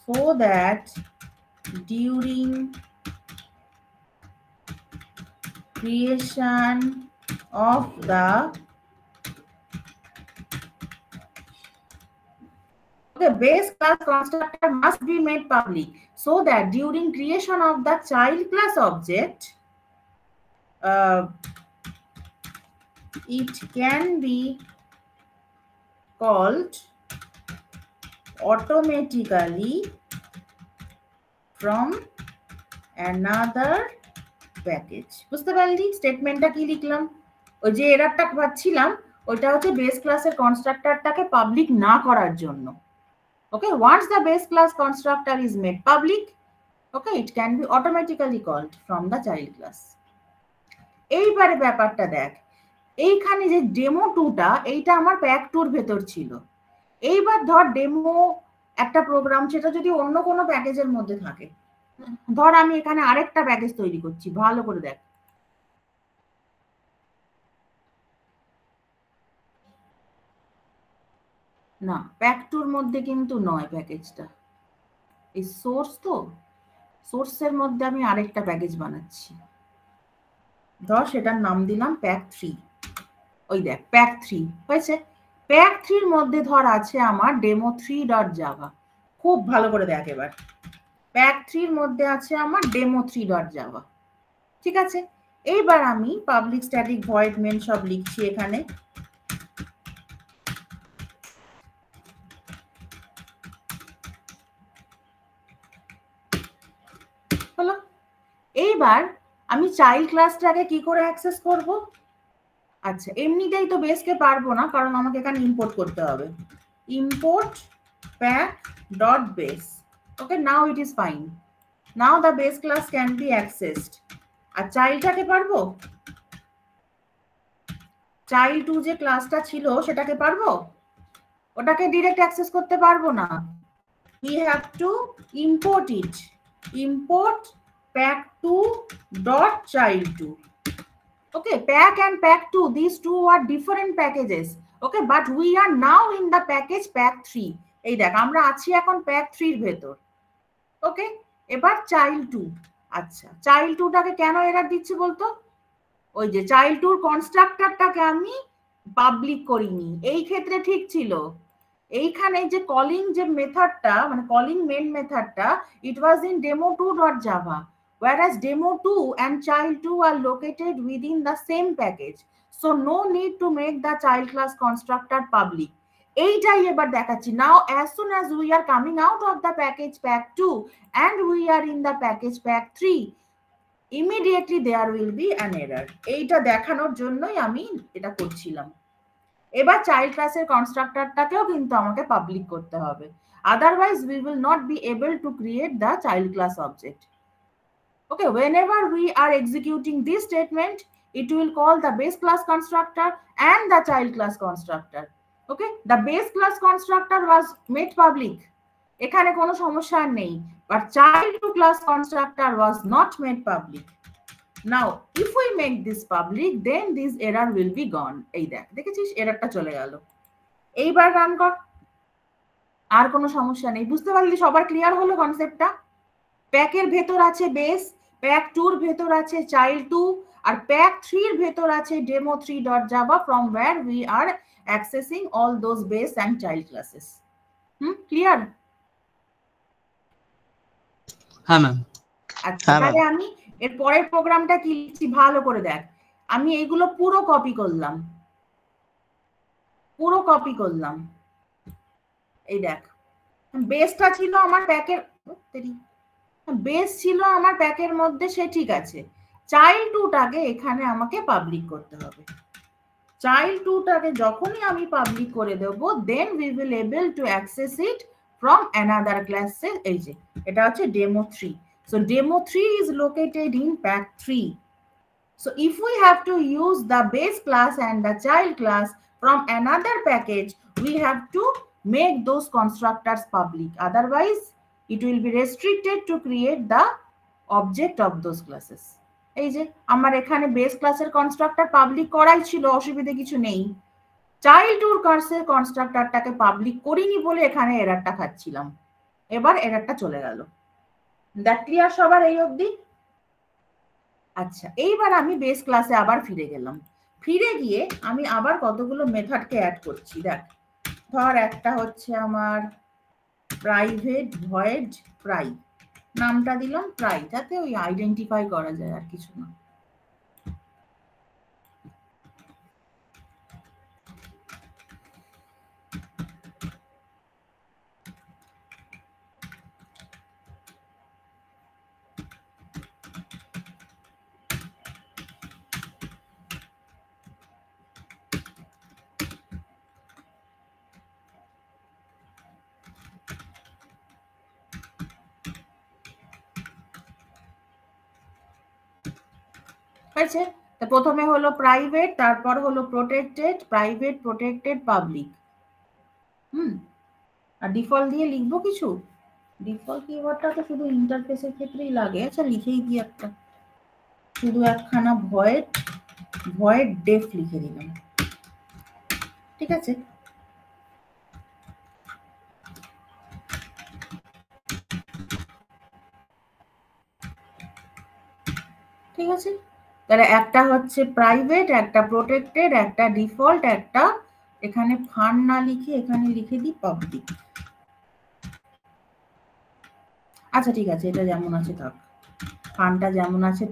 so that during creation of the base class constructor must be made public so that during creation of the child class object it can be called automatically from another package. বুঝতে পারলি স্টেটমেন্টটা কি লিখলাম? ওই যে এররটা পাচ্ছিলাম ওইটা হচ্ছে base ক্লাসের কনস্ট্রাক্টরটাকে পাবলিক না করার জন্য। ওকে, once the base class constructor is made public, okay, it can be automatically called from the child class. এইবারে ব্যাপারটা দেখ, এইখানে যে ডেমো 2টা এইটা আমার প্যাক 2 এর ভেতর ছিল। এইবার ধর ডেমো একটা প্রোগ্রাম সেটা যদি অন্য কোনো প্যাকেজের মধ্যে থাকে, ধর আমি এখানে আরেকটা প্যাকেজ তৈরি করছি, ভালো করে দেখ। না, প্যাক 2 এর মধ্যে কিন্তু নয় প্যাকেজটা, এই সোর্স, তো সোর্সের মধ্যে আমি আরেকটা প্যাকেজ বানাচ্ছি, ধর সেটার নাম দিলাম প্যাক 3। ওই দেখ প্যাক 3 হয়েছে। প্যাক 3 এর মধ্যে ধর আছে আমার ডেমো 3.java। খুব ভালো করে দেখ এবার, প্যাক 3 এর মধ্যে আছে আমার ডেমো 3.java। ঠিক আছে, এইবার আমি পাবলিক স্ট্যাটিক ভয়েড মেন সব লিখছি এখানে। হলো, এইবার আমি চাইল্ড ক্লাসটাকে কি করে অ্যাক্সেস করব? আচ্ছা, এমনিতেই তো বেসকে পারবো না, কারণ আমাকে এখানে ইম্পোর্ট করতে হবে। Import pack dot base. Okay, now it is fine, now the base class can be accessed. আর চাইল্ডটাকে পারবো? চাইল্ড 2 যে ক্লাসটা ছিল সেটাকে পারবো? ওটাকে ডিরেক্ট অ্যাক্সেস করতে পারবো না, we have to import it. Import pack2 dot child2. Okay, pack and pack2, these two are different packages. Okay, but we are now in the package pack3. এই দেখ আমরা আছি এখন pack3 এর ভেতর। ওকে, এবার child2। আচ্ছা, child2টাকে কেন এরর দিচ্ছে বলতো? ওই যে child2 এর কনস্ট্রাক্টরটাকে আমি পাবলিক করিনি, এই ক্ষেত্রে ঠিক ছিল। এইখানে যে কলিং যে মেথডটা, মানে কলিং মেন মেথডটা, it was in demo2.java, whereas demo2 and child2 are located within the same package, so no need to make the child class constructor public. এইটাই এবার দেখাচ্ছি। now as soon as we are coming out of the package pack2 and we are in the package pack3, immediately there will be an error. এইটা দেখানোর জন্যই আমি এটা করছিলাম। এবার চাইল্ড ক্লাসের কনস্ট্রাক্টরটাকেও কিন্তু আমাকে পাবলিক করতে হবে, otherwise we will not be able to create the child class object. Okay, whenever we are executing this statement, it will call the base class constructor and the child class constructor. Okay, the base class constructor was made public, এখানে কোনো সমস্যা নেই, but child class constructor was not made public. Now if we make this public, then this error will be gone. এই দেখ, দেখেছিস এররটা চলে গেল। এইবার রান কর, আর কোনো সমস্যা নেই। বুঝতে পারলি? সবার ক্লিয়ার হলো কনসেপ্টটা? প্যাকের ভেতর আছে বেস, প্যাক 2 এর ভেতর আছে child2, আর প্যাক 3 এর ভেতর আছে demo3.java from where we are accessing all those base and child classes. Clear? হ্যাঁ ম্যাম। আচ্ছা, তাহলে আমি এর পরের প্রোগ্রামটা কি লিখছি ভালো করে দেখ। আমি এইগুলো পুরো কপি করলাম, এই দেখ, বেসটা ছিল আমার প্যাকের, বেস ছিল আমার প্যাকের মধ্যে, সে ঠিক আছে। চাইল্ড টুটাকে এখানে আমাকে পাবলিক করতে হবে। চাইল্ড টুটাকে যখনই আমি পাবলিক করে দেব, then we will able to access it from another ক্লাসে। এই যে এটা হচ্ছে demo 3। So demo 3 is located in pack 3। So if we have to use the base class and the child class from another package, we have to make those constructors public. Otherwise, it will be restricted to create the object of those classes. এই যে আমার এখানে base ক্লাসের constructor public করাই ছিল, অসুবিধা কিছু নেই। চাইল্ডহুড ক্লাসের কনস্ট্রাক্টরটাকে পাবলিক করিনি বলে এখানে এররটা খাচ্ছিলাম। এবার এররটা চলে গেল। দ্যাট ক্লিয়ার সবার এই অবধি? আচ্ছা, এইবার আমি বেস ক্লাসে আবার ফিরে গেলাম। ফিরে গিয়ে আমি আবার কতগুলো মেথডকে অ্যাড করছি। দেখ, ধর একটা হচ্ছে আমার প্রাইভেট ভয়েড প্রাই, নামটা দিলাম প্রাই, যাতে ওই আইডেন্টিফাই করা যায়, আর কিছু না। আছে, তো প্রথমে হলো প্রাইভেট, তারপর হলো প্রোটেক্টেড, প্রাইভেট প্রোটেক্টেড পাবলিক। আর ডিফল্ট দিয়ে লিখবো কিছু? ডিফল্ট কিওয়ার্ডটা তো শুধু ইন্টারফেসের ক্ষেত্রেই লাগে। আচ্ছা, লিখেই দিই একটা, শুধু একখানা ভয়েড ভয়েড ডেফ লিখে দিলাম। ঠিক আছে, ঠিক আছে। তাহলে একটা হচ্ছে প্রাইভেট, একটা প্রোটেক্টেড, একটা ডিফল্ট, একটা এখানে ফান না লিখে এখানে লিখে দিই পাবলিক। আচ্ছা ঠিক আছে, এটা যেমন আছে থাক, ফানটা যেমন আছে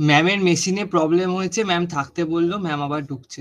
ম্যামের মেশিনে প্রবলেম হয়েছে, ম্যাম থাকতে বললো, ম্যাম আবার ঢুকছে।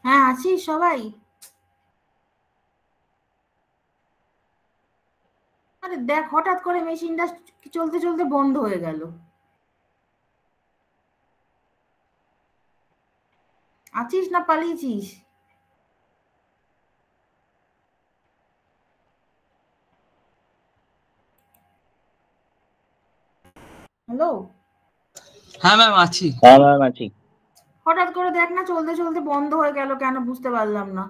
হ্যাঁ আছিস সবাই? আরে দেখ হঠাৎ করে মেশিনটা চলতে চলতে বন্ধ হয়ে গেল। আছিস না পালিয়েছিস? হ্যালো, হ্যাঁ ম্যাম আছি। হঠাৎ করে দেখ না চলতে চলতে বন্ধ হয়ে গেল কেন বুঝতে পারলাম না।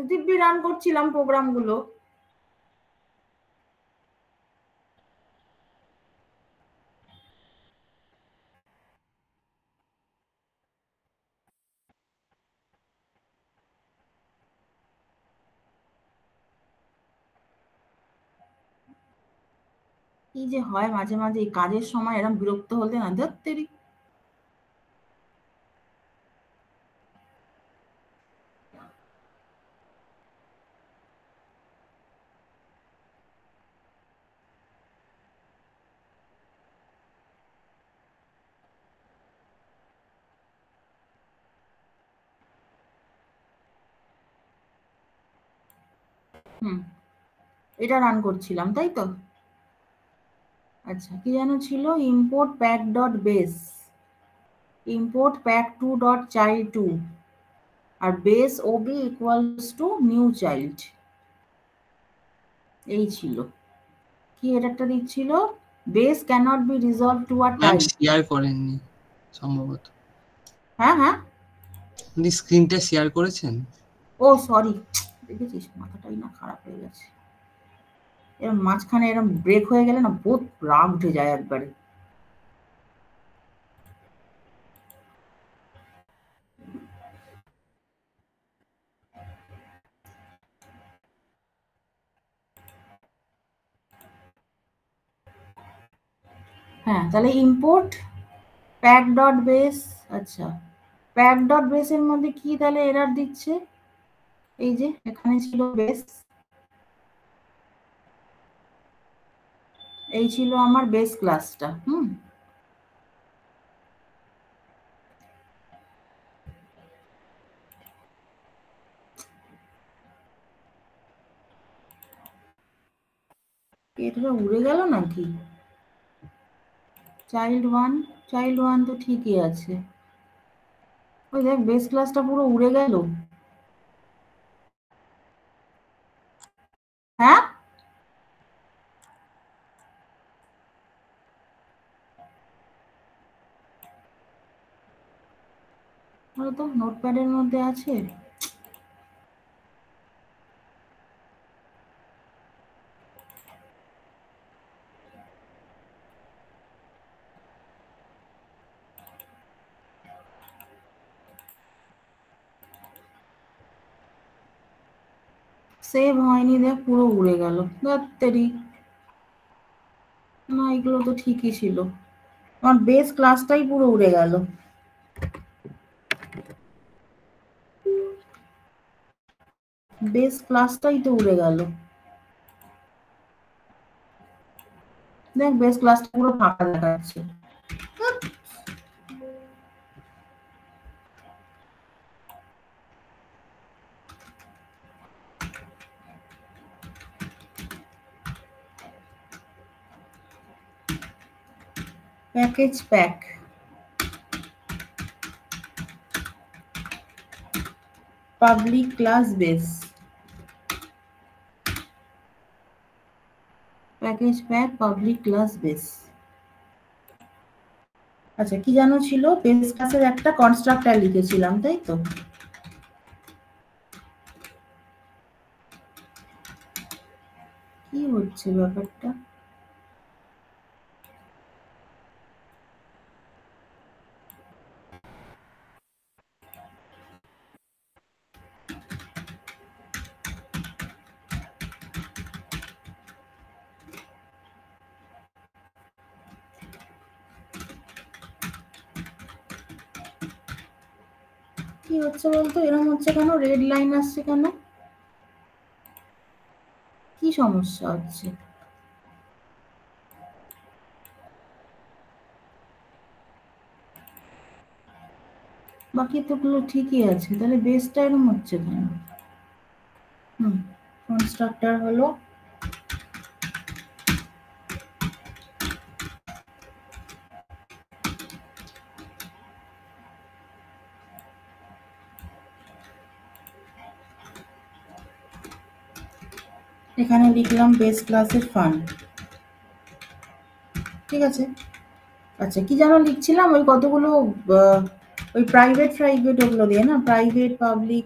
দিব্যি রান করছিলাম প্রোগ্রামগুলো। কি যে হয় মাঝে মাঝে এই কাজের সময় এরকম বিরক্ত হলে না, ধুর তেরি। হুম, এটা রান করছিলাম তাই তো। আচ্ছা কি যেন ছিল, import pack dot base, import pack two dot child two, আর base O B equals to new child, এই ছিল। কি এটা একটা দিচ্ছিল, base cannot be resolve to a ma'am type. Share করেননি সম্ভবত। হ্যাঁ হ্যাঁ, আপনি স্ক্রিনটা শেয়ার করেছেন? ও সরি, দেখেছিস মাথাটাই না খারাপ হয়ে গেছে। এরম মাঝখানে এরম ব্রেক হয়ে গেলে না বহুত রাগ উঠে যায় একবারে। হ্যাঁ তাহলে ইম্পোর্ট প্যাক ডট বেস। আচ্ছা প্যাক ডট বেসের মধ্যে কি তাহলে এরর দিচ্ছে, এই যে এখানে ছিল বেস, এই ছিল আমার বেস ক্লাসটা। এটা উড়ে গেল নাকি? চাইল্ড ওয়ান, চাইল্ড ওয়ান তো ঠিকই আছে। ওই দেখ বেস ক্লাসটা পুরো উড়ে গেল। হ্যাঁ হয়তো নোটপ্যাডের মধ্যে আছে। সেভ হয়নি, দেখ পুরো উড়ে গেল। ধ্যাত্তেরি, না এগুলো তো ঠিকই ছিল, আমার বেস ক্লাসটাই পুরো উড়ে গেল। বেস ক্লাসটাই তো উড়ে গেল। দেখ বেস ক্লাসটা পুরো ফাঁকা দেখাচ্ছে। Package pack, public class base, package pack public class base. আচ্ছা কি জানো ছিল, বেস ক্লাসের একটা কনস্ট্রাক্টর লিখেছিলাম তাই তো। কি হচ্ছে ব্যাপারটা, কি হচ্ছে বলতো, এরকম হচ্ছে কেন, রেড লাইন আসছে কেন, কি সমস্যা হচ্ছে? বাকি তোগুলো ঠিকই আছে, তাহলে বেসটা এরকম হচ্ছে কেন? কনস্ট্রাক্টর হলো এখানে লিখলাম বেস ক্লাসের ফান্ড, ঠিক আছে। আচ্ছা কি যেন লিখছিলাম, ওই কতগুলো ওই প্রাইভেট ওগুলো দিয়ে না, প্রাইভেট পাবলিক,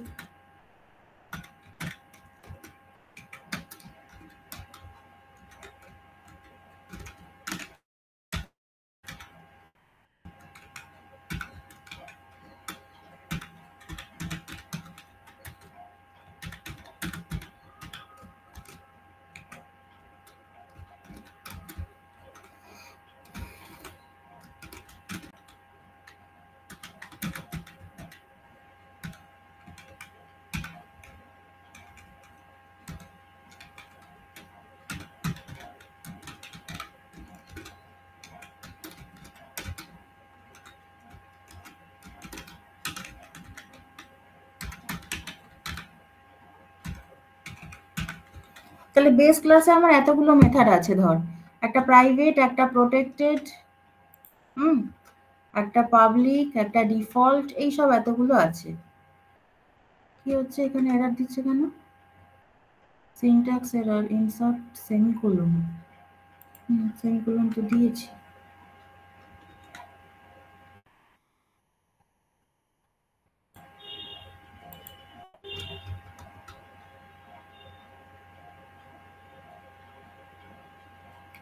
তাহলে বেস ক্লাসে আমার এতগুলো মেথড আছে, ধর একটা প্রাইভেট, একটা প্রোটেক্টেড, একটা পাবলিক, একটা ডিফল্ট, এইসব এতগুলো আছে। কি হচ্ছে এখানে, এরর দিচ্ছে কেন? Syntax error, insert semicolon. Semicolon তো দিয়েছি।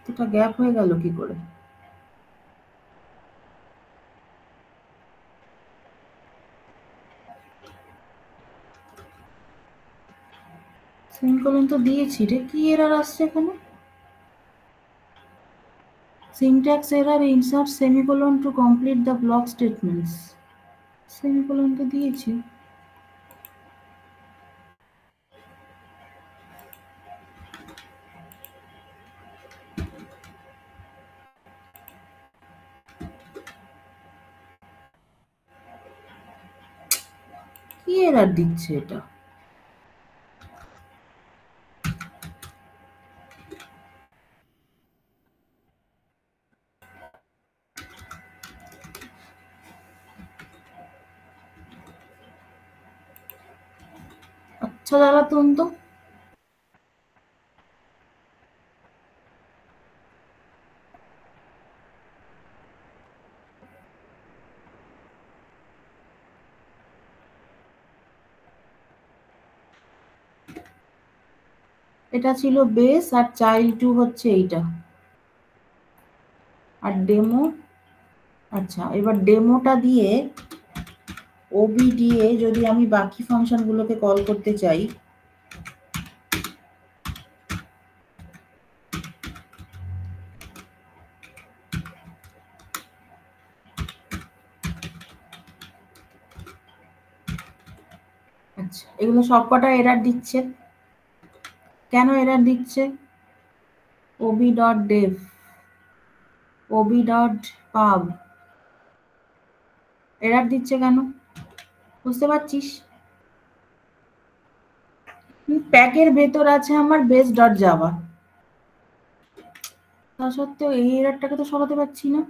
এটা গ্যাপ হয়ে গেল কি করে? সেমিকোলন তো দিয়েছি রে, কি এরর আসছে এখানে? Syntax error, insert semicolon to complete the block statements. Semicolon তো দিয়েছি। কি এরর দিচ্ছে এটা? আচ্ছা জ্বালাতন তো। এটা ছিল বেস, আর চাইল্ড 2 হচ্ছে এইটা, আর ডেমো। আচ্ছা এবার ডেমোটা দিয়ে ওবি দিয়ে যদি আমি বাকি ফাংশনগুলোকে কল করতে চাই, আচ্ছা এগুলো সবকটা এরর দিচ্ছে। কেন এরর দিচ্ছে? O B dot dev, O B dot pub, error দিচ্ছে কেন বুঝতে পারছিস? প্যাকের ভেতর আছে আমার বেস ডট জাভা, তা সত্ত্বেও এই এররটাকে তো সরাতে পারছি না।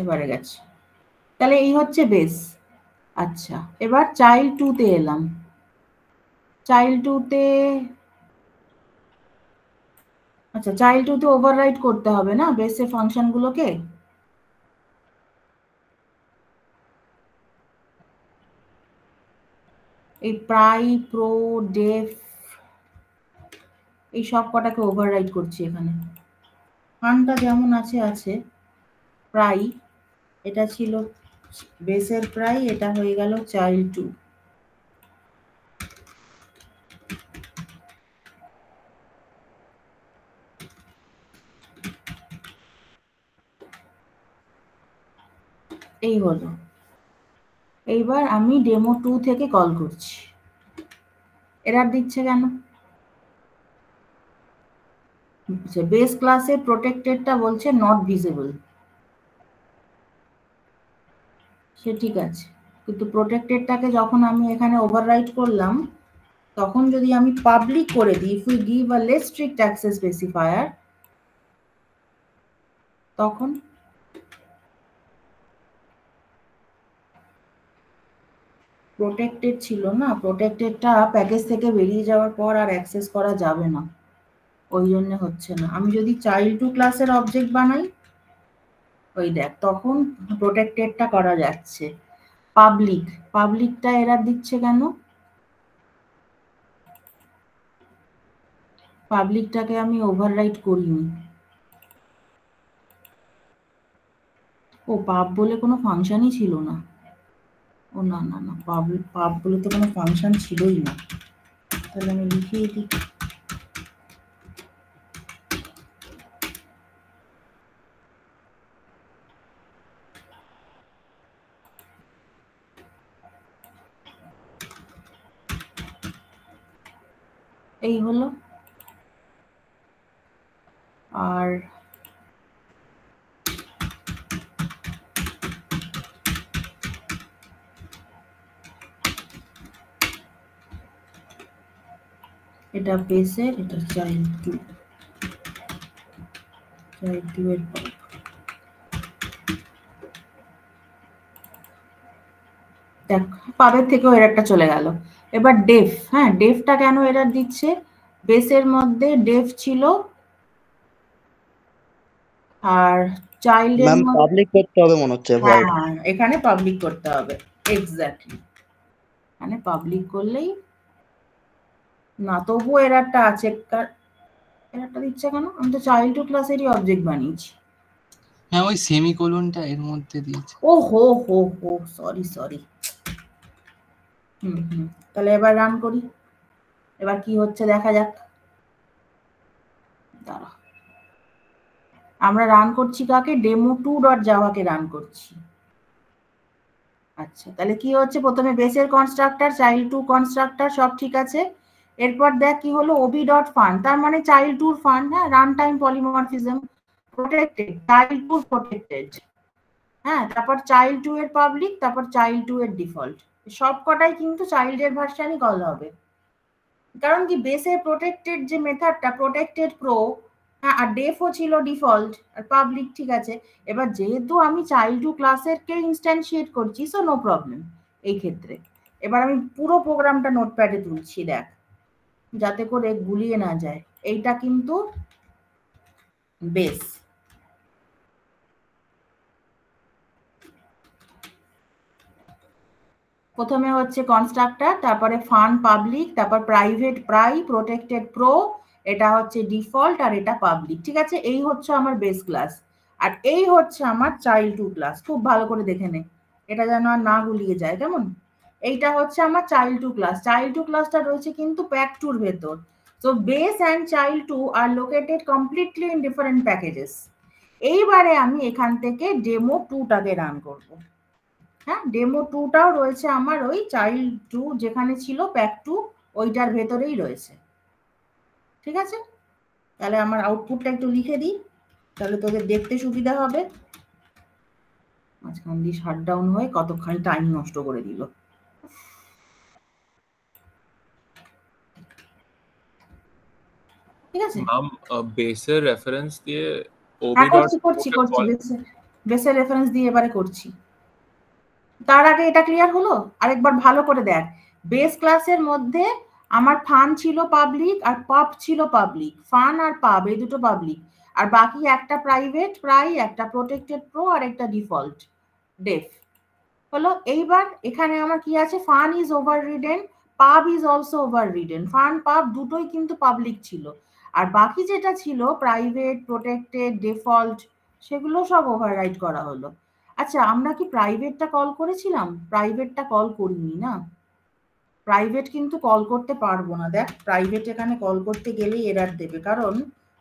এবারে গেছে। তাহলে এই হচ্ছে বেস। আচ্ছা এবার চাইল্ড 2 তে এলাম। চাইল্ড 2 তে, আচ্ছা চাইল্ড 2 তে ওভাররাইট করতে হবে না বেসের ফাংশনগুলোকে? এই প্রাই, প্রো, ডেফ, এই সব কটাকে ওভাররাইট করছি এখানে। ফানটা যেমন আছে আছে, প্রাই এটা ছিল বেসের প্রাই, এটা হয়ে গেল চাইল্ড 2। এই হলো। এইবার আমি ডেমো 2 থেকে কল করছি, এরর দিচ্ছে কেন? বেস ক্লাসে প্রোটেক্টেডটা বলছে নট ভিজিবল, সে ঠিক আছে, কিন্তু প্রোটেক্টেডটাকে যখন আমি এখানে ওভাররাইট করলাম, তখন যদি আমি পাবলিক করে দিই, if we give a less strict access specifier, তখন প্রোটেক্টেড ছিল না, প্রোটেক্টেডটা প্যাকেজ থেকে বেরিয়ে যাওয়ার পর আর অ্যাক্সেস করা যাবে না, ওই জন্য হচ্ছে না। আমি যদি চাইল্ড টু ক্লাসের অবজেক্ট বানাই, ওই দেখ তখন প্রোটেক্টেডটা করা যাচ্ছে। পাবলিকটা এরর দিচ্ছে কেন? পাবলিকটাকে আমি ওভাররাইট করিনি। ও পাব বলে কোনো ফাংশনই ছিল না। ও না না না, পাব বলে তো কোনো ফাংশন ছিলই না, তাহলে আমি লিখিয়ে দিই। এই হলো। আর এটা বেসের, এটা চাইল্ড টু এর পর দেখ পাবের থেকেও এররটা চলে গেল। এবার ডেফ, হ্যাঁ ডেফটা কেন এরর দিচ্ছে? বেসের মধ্যে ডেফ ছিল আর চাইল্ডের ম্যাম মধ্যে, পাবলিক করতে হবে মনে হচ্ছে ভয়েড। হ্যাঁ এখানে পাবলিক করতে হবে, এক্স্যাক্টলি এখানে পাবলিক করলেই না, তবুও এররটা আছে। এররটা দিচ্ছে কেন? আমি তো চাইল্ড টু ক্লাসেরই অবজেক্ট বানিয়েছি। হ্যাঁ ওই সেমিকোলনটা এর মধ্যে দিয়েছে। ও হো হো হো, সরি। তাহলে এবার রান করি, এবার কি হচ্ছে দেখা যাক। দাঁড়া, আমরা রান করছি কাকে? demo2.java-কে রান করছি। আচ্ছা তাহলে কি হচ্ছে, প্রথমে বেসের কনস্ট্রাক্টর, চাইল্ড টু কনস্ট্রাক্টর সব ঠিক আছে। এরপর দেখ কি হলো, ob.fun, তার মানে চাইল্ড টুর ফান, হ্যাঁ run time polymorphism, protected, child two protected, হ্যাঁ তারপর চাইল্ড টু এর পাবলিক, তারপর চাইল্ড টু এর ডিফল্ট, সব কটাই কিন্তু চাইল্ডের ভার্সানই কল হবে। কারণ কি বেসের প্রোটেক্টেড যে মেথডটা প্রোটেক্টেড প্রো, হ্যাঁ আর ডেফও ছিল ডিফল্ট আর পাবলিক, ঠিক আছে। এবার যেহেতু আমি চাইল্ড টু ক্লাসের কে ইনস্ট্যান্সিয়েট করছি, সো নো প্রবলেম এই ক্ষেত্রে। এবার আমি পুরো প্রোগ্রামটা নোটপ্যাডে তুলছি দেখ, যাতে করে গুলিয়ে না যায়। এইটা কিন্তু বেস, প্রথমে হচ্ছে কনস্ট্রাক্টর, তারপরে ফান পাবলিক, তারপর প্রাইভেট প্রাই, প্রোটেক্টেড প্রো, এটা হচ্ছে ডিফল্ট আর এটা পাবলিক, ঠিক আছে। এই হচ্ছে আমার বেস ক্লাস, আর এই হচ্ছে আমার চাইল্ড টু ক্লাস। খুব ভালো করে দেখে নে, এটা যেন আর না গুলিয়ে যায়, কেমন? এইটা হচ্ছে আমার child two class. Child two ক্লাসটা রয়েছে কিন্তু প্যাক টুর ভেতর। So base and child two are located completely in different packages. এইবারে আমি এখান থেকে ডেমো 2টাকে রান করবো। হ্যাঁ ডেমো 2টাও রয়েছে আমার ওই চাইল্ড টু যেখানে ছিল প্যাক টু, ওইটার ভেতরেই রয়েছে, ঠিক আছে। তাহলে আমার আউটপুটটা একটু লিখে দিই, তাহলে তোদের দেখতে সুবিধা হবে। মাঝখান দিয়ে শাটডাউন হয়ে কতখানি টাইম নষ্ট করে দিল। ঠিক আছে, ম্যাম বেসের রেফারেন্স দিয়ে হ্যাঁ করছি বেসের রেফারেন্স দিয়ে এবারে করছি। তার আগে এটা ক্লিয়ার হলো, আরেকবার ভালো করে দেখ। বেস ক্লাসের মধ্যে আমার ফান ছিল পাবলিক আর পাব ছিল পাবলিক, ফান আর পাব এই দুটো পাবলিক, আর বাকি একটা প্রাইভেট প্রাই, একটা প্রোটেক্টেড প্রো আর একটা ডিফল্ট ডেফ হলো। এইবার এখানে আমার কি আছে, ফান ইজ ওভাররিডেন, পাব ইজ অলসো ওভাররিডেন, ফান পাব দুটোই কিন্তু পাবলিক ছিল, আর বাকি যেটা ছিল প্রাইভেট প্রোটেক্টেড ডিফল্ট সেগুলো সব ওভাররাইড করা হলো। আচ্ছা আমরা কি প্রাইভেটটা কল করেছিলাম? প্রাইভেটটা কল করিনি না, প্রাইভেট কিন্তু কল করতে পারবো না। দেখ প্রাইভেট এখানে কল করতে গেলেই এরর দেবে, কারণ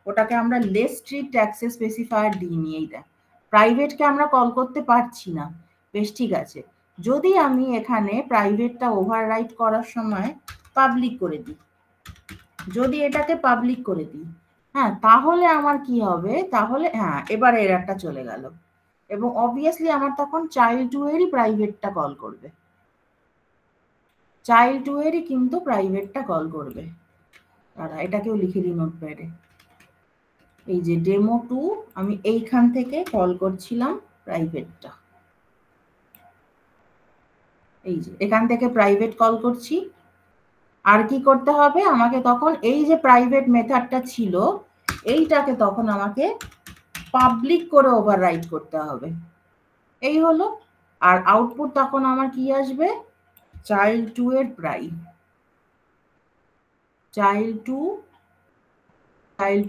ওটাকে আমরা লেস স্ট্রিক্ট অ্যাক্সেস স্পেসিফায়ার দিইনি। এই দেখ প্রাইভেটকে আমরা কল করতে পারছি না, বেশ ঠিক আছে। যদি আমি এখানে প্রাইভেটটা ওভাররাইট করার সময় পাবলিক করে দিই, যদি এটাকে পাবলিক করে দিই, হ্যাঁ, তাহলে আমার কি হবে, তাহলে হ্যাঁ এবার এররটা চলে গেল এবং অবভিয়াসলি আমার তখন চাইল্ড 2 এরই প্রাইভেটটা কল করবে, চাইল্ড 2 এরই কিন্তু প্রাইভেটটা কল করবে। আর এটাকেও লিখে দিই নোটপ্যাডে, এই যে ডেমো 2 আমি এইখান থেকে কল করছিলাম প্রাইভেটটা, এই যে এখান থেকে প্রাইভেট কল করছি। আর কি করতে হবে আমাকে তখন, এই যে প্রাইভেট মেথডটা ছিল এইটাকে তখন আমাকে পাবলিক করে ওভাররাইট করতে হবে, এই হলো। আর আউটপুট তখন আমার কি আসবে, চাইল্ড 2 এর প্রাইম, চাইল্ড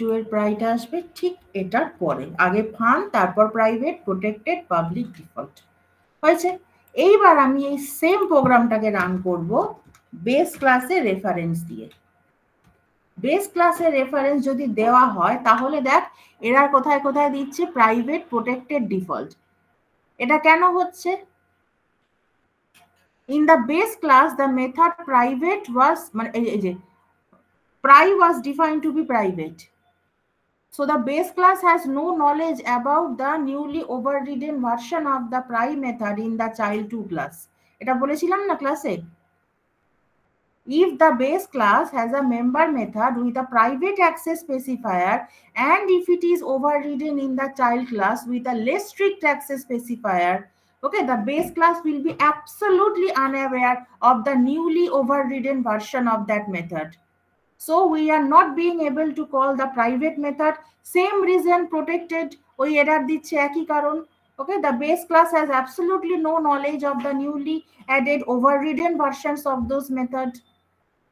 2 এর প্রাইটা আসবে ঠিক এটার পরে, আগে ফান তারপর প্রাইভেট, প্রোটেক্টেড, পাবলিক, ডিফল্ট হয়েছে। এইবার আমি এই সেম প্রোগ্রামটাকে রান করব বেস ক্লাসের রেফারেন্স দিয়ে। বেস ক্লাসের রেফারেন্স যদি দেওয়া হয় তাহলে দেখ এরা কোথায় কোথায় দিচ্ছে, প্রাইভেট, প্রোটেক্টেড, ডিফল্ট। এটা কেন হচ্ছে, in the base class the method private was pri was defined to be private, so the base class has no knowledge about the newly overridden version of the pri method in the child2 class. এটা বলেছিলাম না ক্লাসে, if the base class has a member method with a private access specifier and if it is overridden in the child class with a less strict access specifier, okay, the base class will be absolutely unaware of the newly overridden version of that method. So we are not being able to call the private method. Same reason protected ওই error দিচ্ছে একই কারণ। Okay, the base class has absolutely no knowledge of the newly added overridden versions of those methods.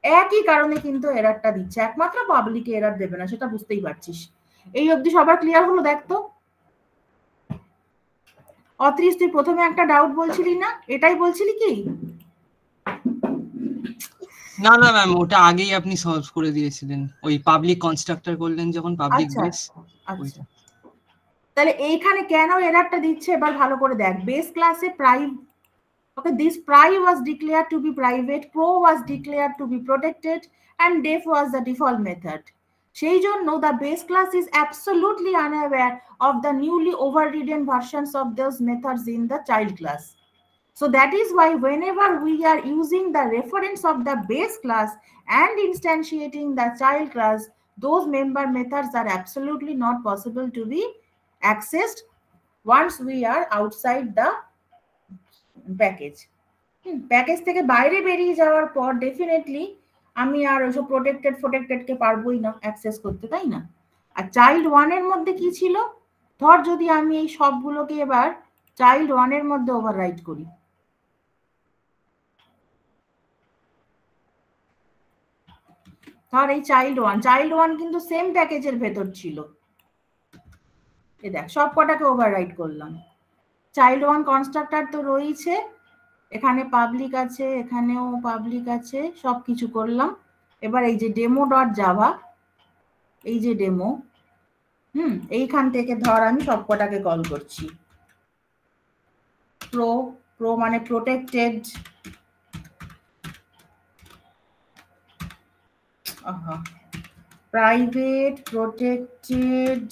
একই কারণে কিন্তু এররটা দিচ্ছে, একমাত্র পাবলিকে এরর দেবে না, সেটা বুঝতেই পারছিস। এই অবধি সবার ক্লিয়ার হলো? দেখ তো অত্রিশ, তুই প্রথমে একটা ডাউট বলছিলি না, এটাই বলছিলি কি? না না ম্যাম, ওটা আগেই আপনি সলভ করে দিয়েছিলেন, ওই পাবলিক কনস্ট্রাক্টর করলেন যখন পাবলিক বেস। আচ্ছা, তাহলে এইখানে কেন এররটা দিচ্ছে এবার ভালো করে দেখ। বেস ক্লাসে প্রাইভ, okay, this pri was declared to be private, pro was declared to be protected and def was the default method. সেই জন্য the base class is absolutely unaware of the newly overridden versions of those methods in the child class. So that is why whenever we are using the reference of the base class and instantiating the child class, those member methods are absolutely not possible to be accessed once we are outside the package. Package থেকে বাইরে বেরিয়ে যাওয়ার পর definitely আমি আর ওইসব প্রোটেক্টেডকে পারবোই না access করতে, তাই না? আর চাইল্ড 1 এর মধ্যে কি ছিল, ধর যদি আমি এই সবগুলোকে এবার চাইল্ড 1 এর মধ্যে ওভাররাইট করি, ধর এই চাইল্ড 1 কিন্তু সেম প্যাকেজের ভেতর ছিল, এই দেখ সব কটাকে ওভাররাইট করলাম। চাইল্ড 1 কনস্ট্রাক্টর তো রয়েছে, এখানে পাবলিক আছে, এখানেও পাবলিক আছে, সবকিছু করলাম। এবার এই যে ডেমো ডট জাভা, এই যে ডেমো, এইখান থেকে ধর আমি সবকটাকে কল করছি। প্রো মানে প্রোটেক্টেড, প্রাইভেট, প্রোটেক্টেড,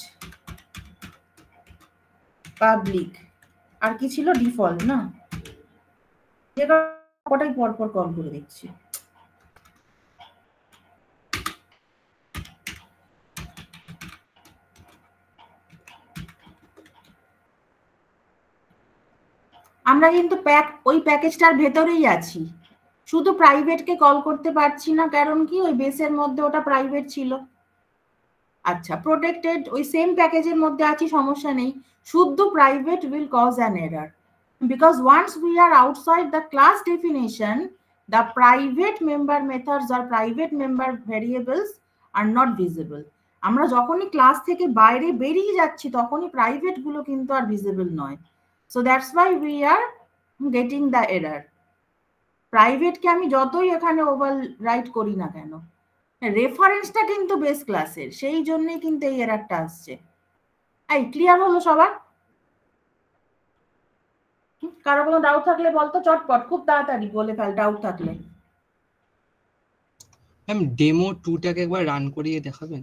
পাবলিক, আর কি ছিল, ডিফল্ট না, কটাই পরপর কল করে দিচ্ছি। আমরা কিন্তু ওই প্যাকেজটার ভেতরেই আছি, শুধু প্রাইভেটকে কল করতে পারছি না, কারণ কি ওই বেসের মধ্যে ওটা প্রাইভেট ছিল। আচ্ছা, প্রোটেক্টেড ওই সেম প্যাকেজের মধ্যে আছি, সমস্যা নেই, শুধু private will cause an error because once we are outside the class definition, the private member methods or private member variables are not visible. আমরা যখনই ক্লাস থেকে বাইরে বেরিয়ে যাচ্ছি তখনই প্রাইভেট গুলো কিন্তু আর ভিজিবল নয়। So that's why we are getting the error. প্রাইভেটকে আমি যতই এখানে ওভাররাইট করি না কেন, রেফারেন্সটা কিন্তু বেস ক্লাসের, সেই জন্যই কিন্তু এই এররটা আসছে। এই ক্লিয়ার হলো সবার? কারো কোনো ডাউট থাকলে বলতো চটপট, খুব তাড়াতাড়ি বলে ফেল ডাউট থাকলে। ম্যাম ডেমো 2টাকে একবার রান করিয়ে দেখাবেন?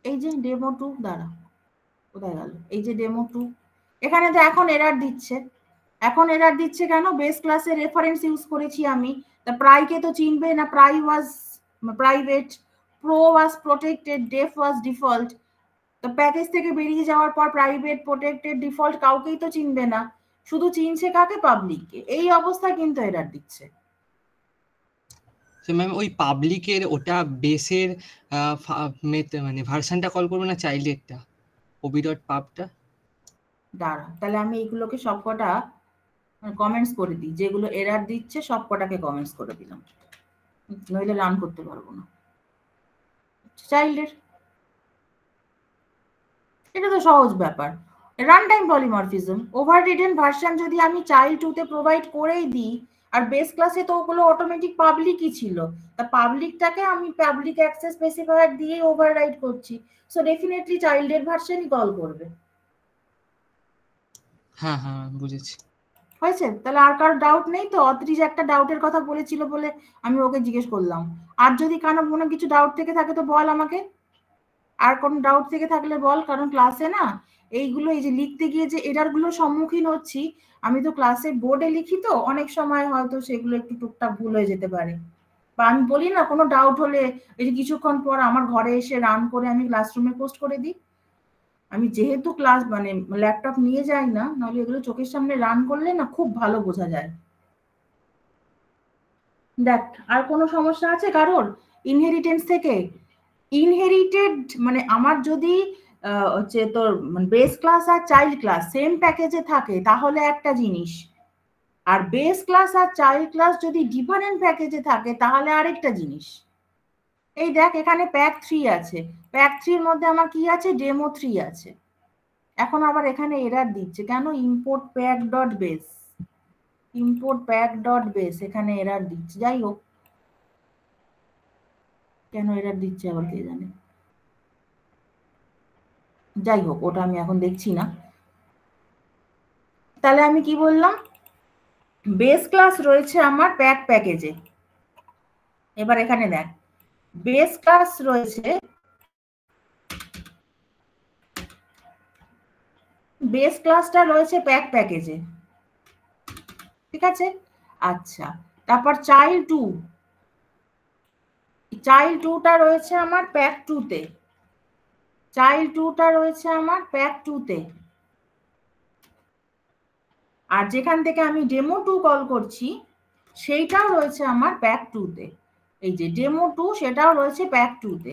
এই যে ডেমো 2, দাঁড়া কোথায় গেল, এই যে ডেমো 2, এখানে তো এখন এরর দিচ্ছে। এখন এরর দিচ্ছে কেন? বেস ক্লাসের রেফারেন্স ইউজ করেছি আমি, তা প্রাইকে তো চিনবে না, প্রাই ওয়াজ প্রাইভেট, প্রো ওয়াজ প্রোটেক্টেড, ডেফ ওয়াজ ডিফল্ট। তো প্যাকেজ থেকে বেরিয়ে যাওয়ার পর প্রাইভেট, প্রোটেক্টেড, ডিফল্ট কাউকেই তো চিনবে না, শুধু চিনছে কাকে? পাবলিককে। এই অবস্থায় কিন্তু এরর দিচ্ছে। ম্যাম ওই পাবলিকের ওটা বেসের মানে ভার্সনটা কল করবো না চাইল্ডেরটা, obi.pub-টা? দাঁড়া, তাহলে আমি এইগুলোকে সবকটা কমেন্টস করে দিই, যেগুলো এরর দিচ্ছে সবকটাকে কমেন্টস করে দিলাম, নইলে রান করতে পারবো না। চাইল্ডের এটা তো সহজ ব্যাপার, run time polymorphism. Overridden version যদি আমি চাইল্ড 2 তে প্রোভাইড করেই দিই, আর বেস ক্লাসে তো ওগুলো অটোমেটিক পাবলিকই ছিল, তা পাবলিকটাকে আমি পাবলিক অ্যাক্সেস স্পেসিফায়ার দিয়ে ওভাররাইড করছি, সো ডেফিনেটলি চাইল্ডের ভার্সনই কল করবে। হ্যাঁ হ্যাঁ বুঝেছি। হয়েছে? তাহলে আর কারো ডাউট নেই তো? অত্রিজ একটা ডাউটের কথা বলেছিল বলে আমি ওকে জিজ্ঞেস করলাম। আর যদি কোনো কিছু ডাউট থেকে থাকে তো বল আমাকে, আর কোনো ডাউট থেকে থাকলে বল, কারণ ক্লাসে না এইগুলো, এই যে লিখতে গিয়ে যে এরারগুলো সম্মুখীন হচ্ছি, আমি তো ক্লাসে বোর্ডে লিখি তো অনেক সময় হয়তো সেগুলো একটু টুকটাক ভুল হয়ে যেতে পারে, বা আমি বলি না কোনো ডাউট হলে এই যে কিছুক্ষণ পর আমার ঘরে এসে রান করে আমি ক্লাসরুমে পোস্ট করে দিই। আমি যেহেতু ক্লাস মানে ল্যাপটপ নিয়ে যাই না, নাহলে এগুলো চোখের সামনে রান করলে না খুব ভালো বোঝা যায়। দেখ, আর কোনো সমস্যা আছে কারোর ইনহেরিটেন্স থেকে? ইনহেরিটেড মানে আমার যদি হচ্ছে তোর বেস ক্লাস আর চাইল্ড ক্লাস সেম প্যাকেজে থাকে তাহলে একটা জিনিস, আর বেস ক্লাস আর চাইল্ড ক্লাস যদি ডিফারেন্ট প্যাকেজে থাকে তাহলে আরেকটা জিনিস। এই দেখ, এখানে প্যাক 3 আছে, প্যাক 3 এর মধ্যে আমার কি আছে? ডেমো 3 আছে। এখন আবার এখানে এরর দিচ্ছে কেন? Import pack dot base, import pack dot base এখানে এরর দিচ্ছে। যাই হোক, কেন এরর দিচ্ছে আবার কে জানে, যাই হোক ওটা আমি এখন দেখছি না। তাহলে আমি কি বললাম? বেস ক্লাস রয়েছে আমার প্যাক প্যাকেজে। এবার এখানে দেখ, বেস ক্লাস রয়েছে, বেস ক্লাসটা রয়েছে প্যাক প্যাকেজে, ঠিক আছে? আচ্ছা, তারপর চাইল্ড 2, চাইল্ড 2টা রয়েছে আমার প্যাক 2 তে, চাইল্ড 2টা রয়েছে আমার প্যাক 2 তে। আর যেখান থেকে আমি ডেমো 2 কল করছি সেইটাও রয়েছে আমার প্যাক 2 তে। এই যে ডেমো 2 সেটাও রয়েছে প্যাক 2 তে।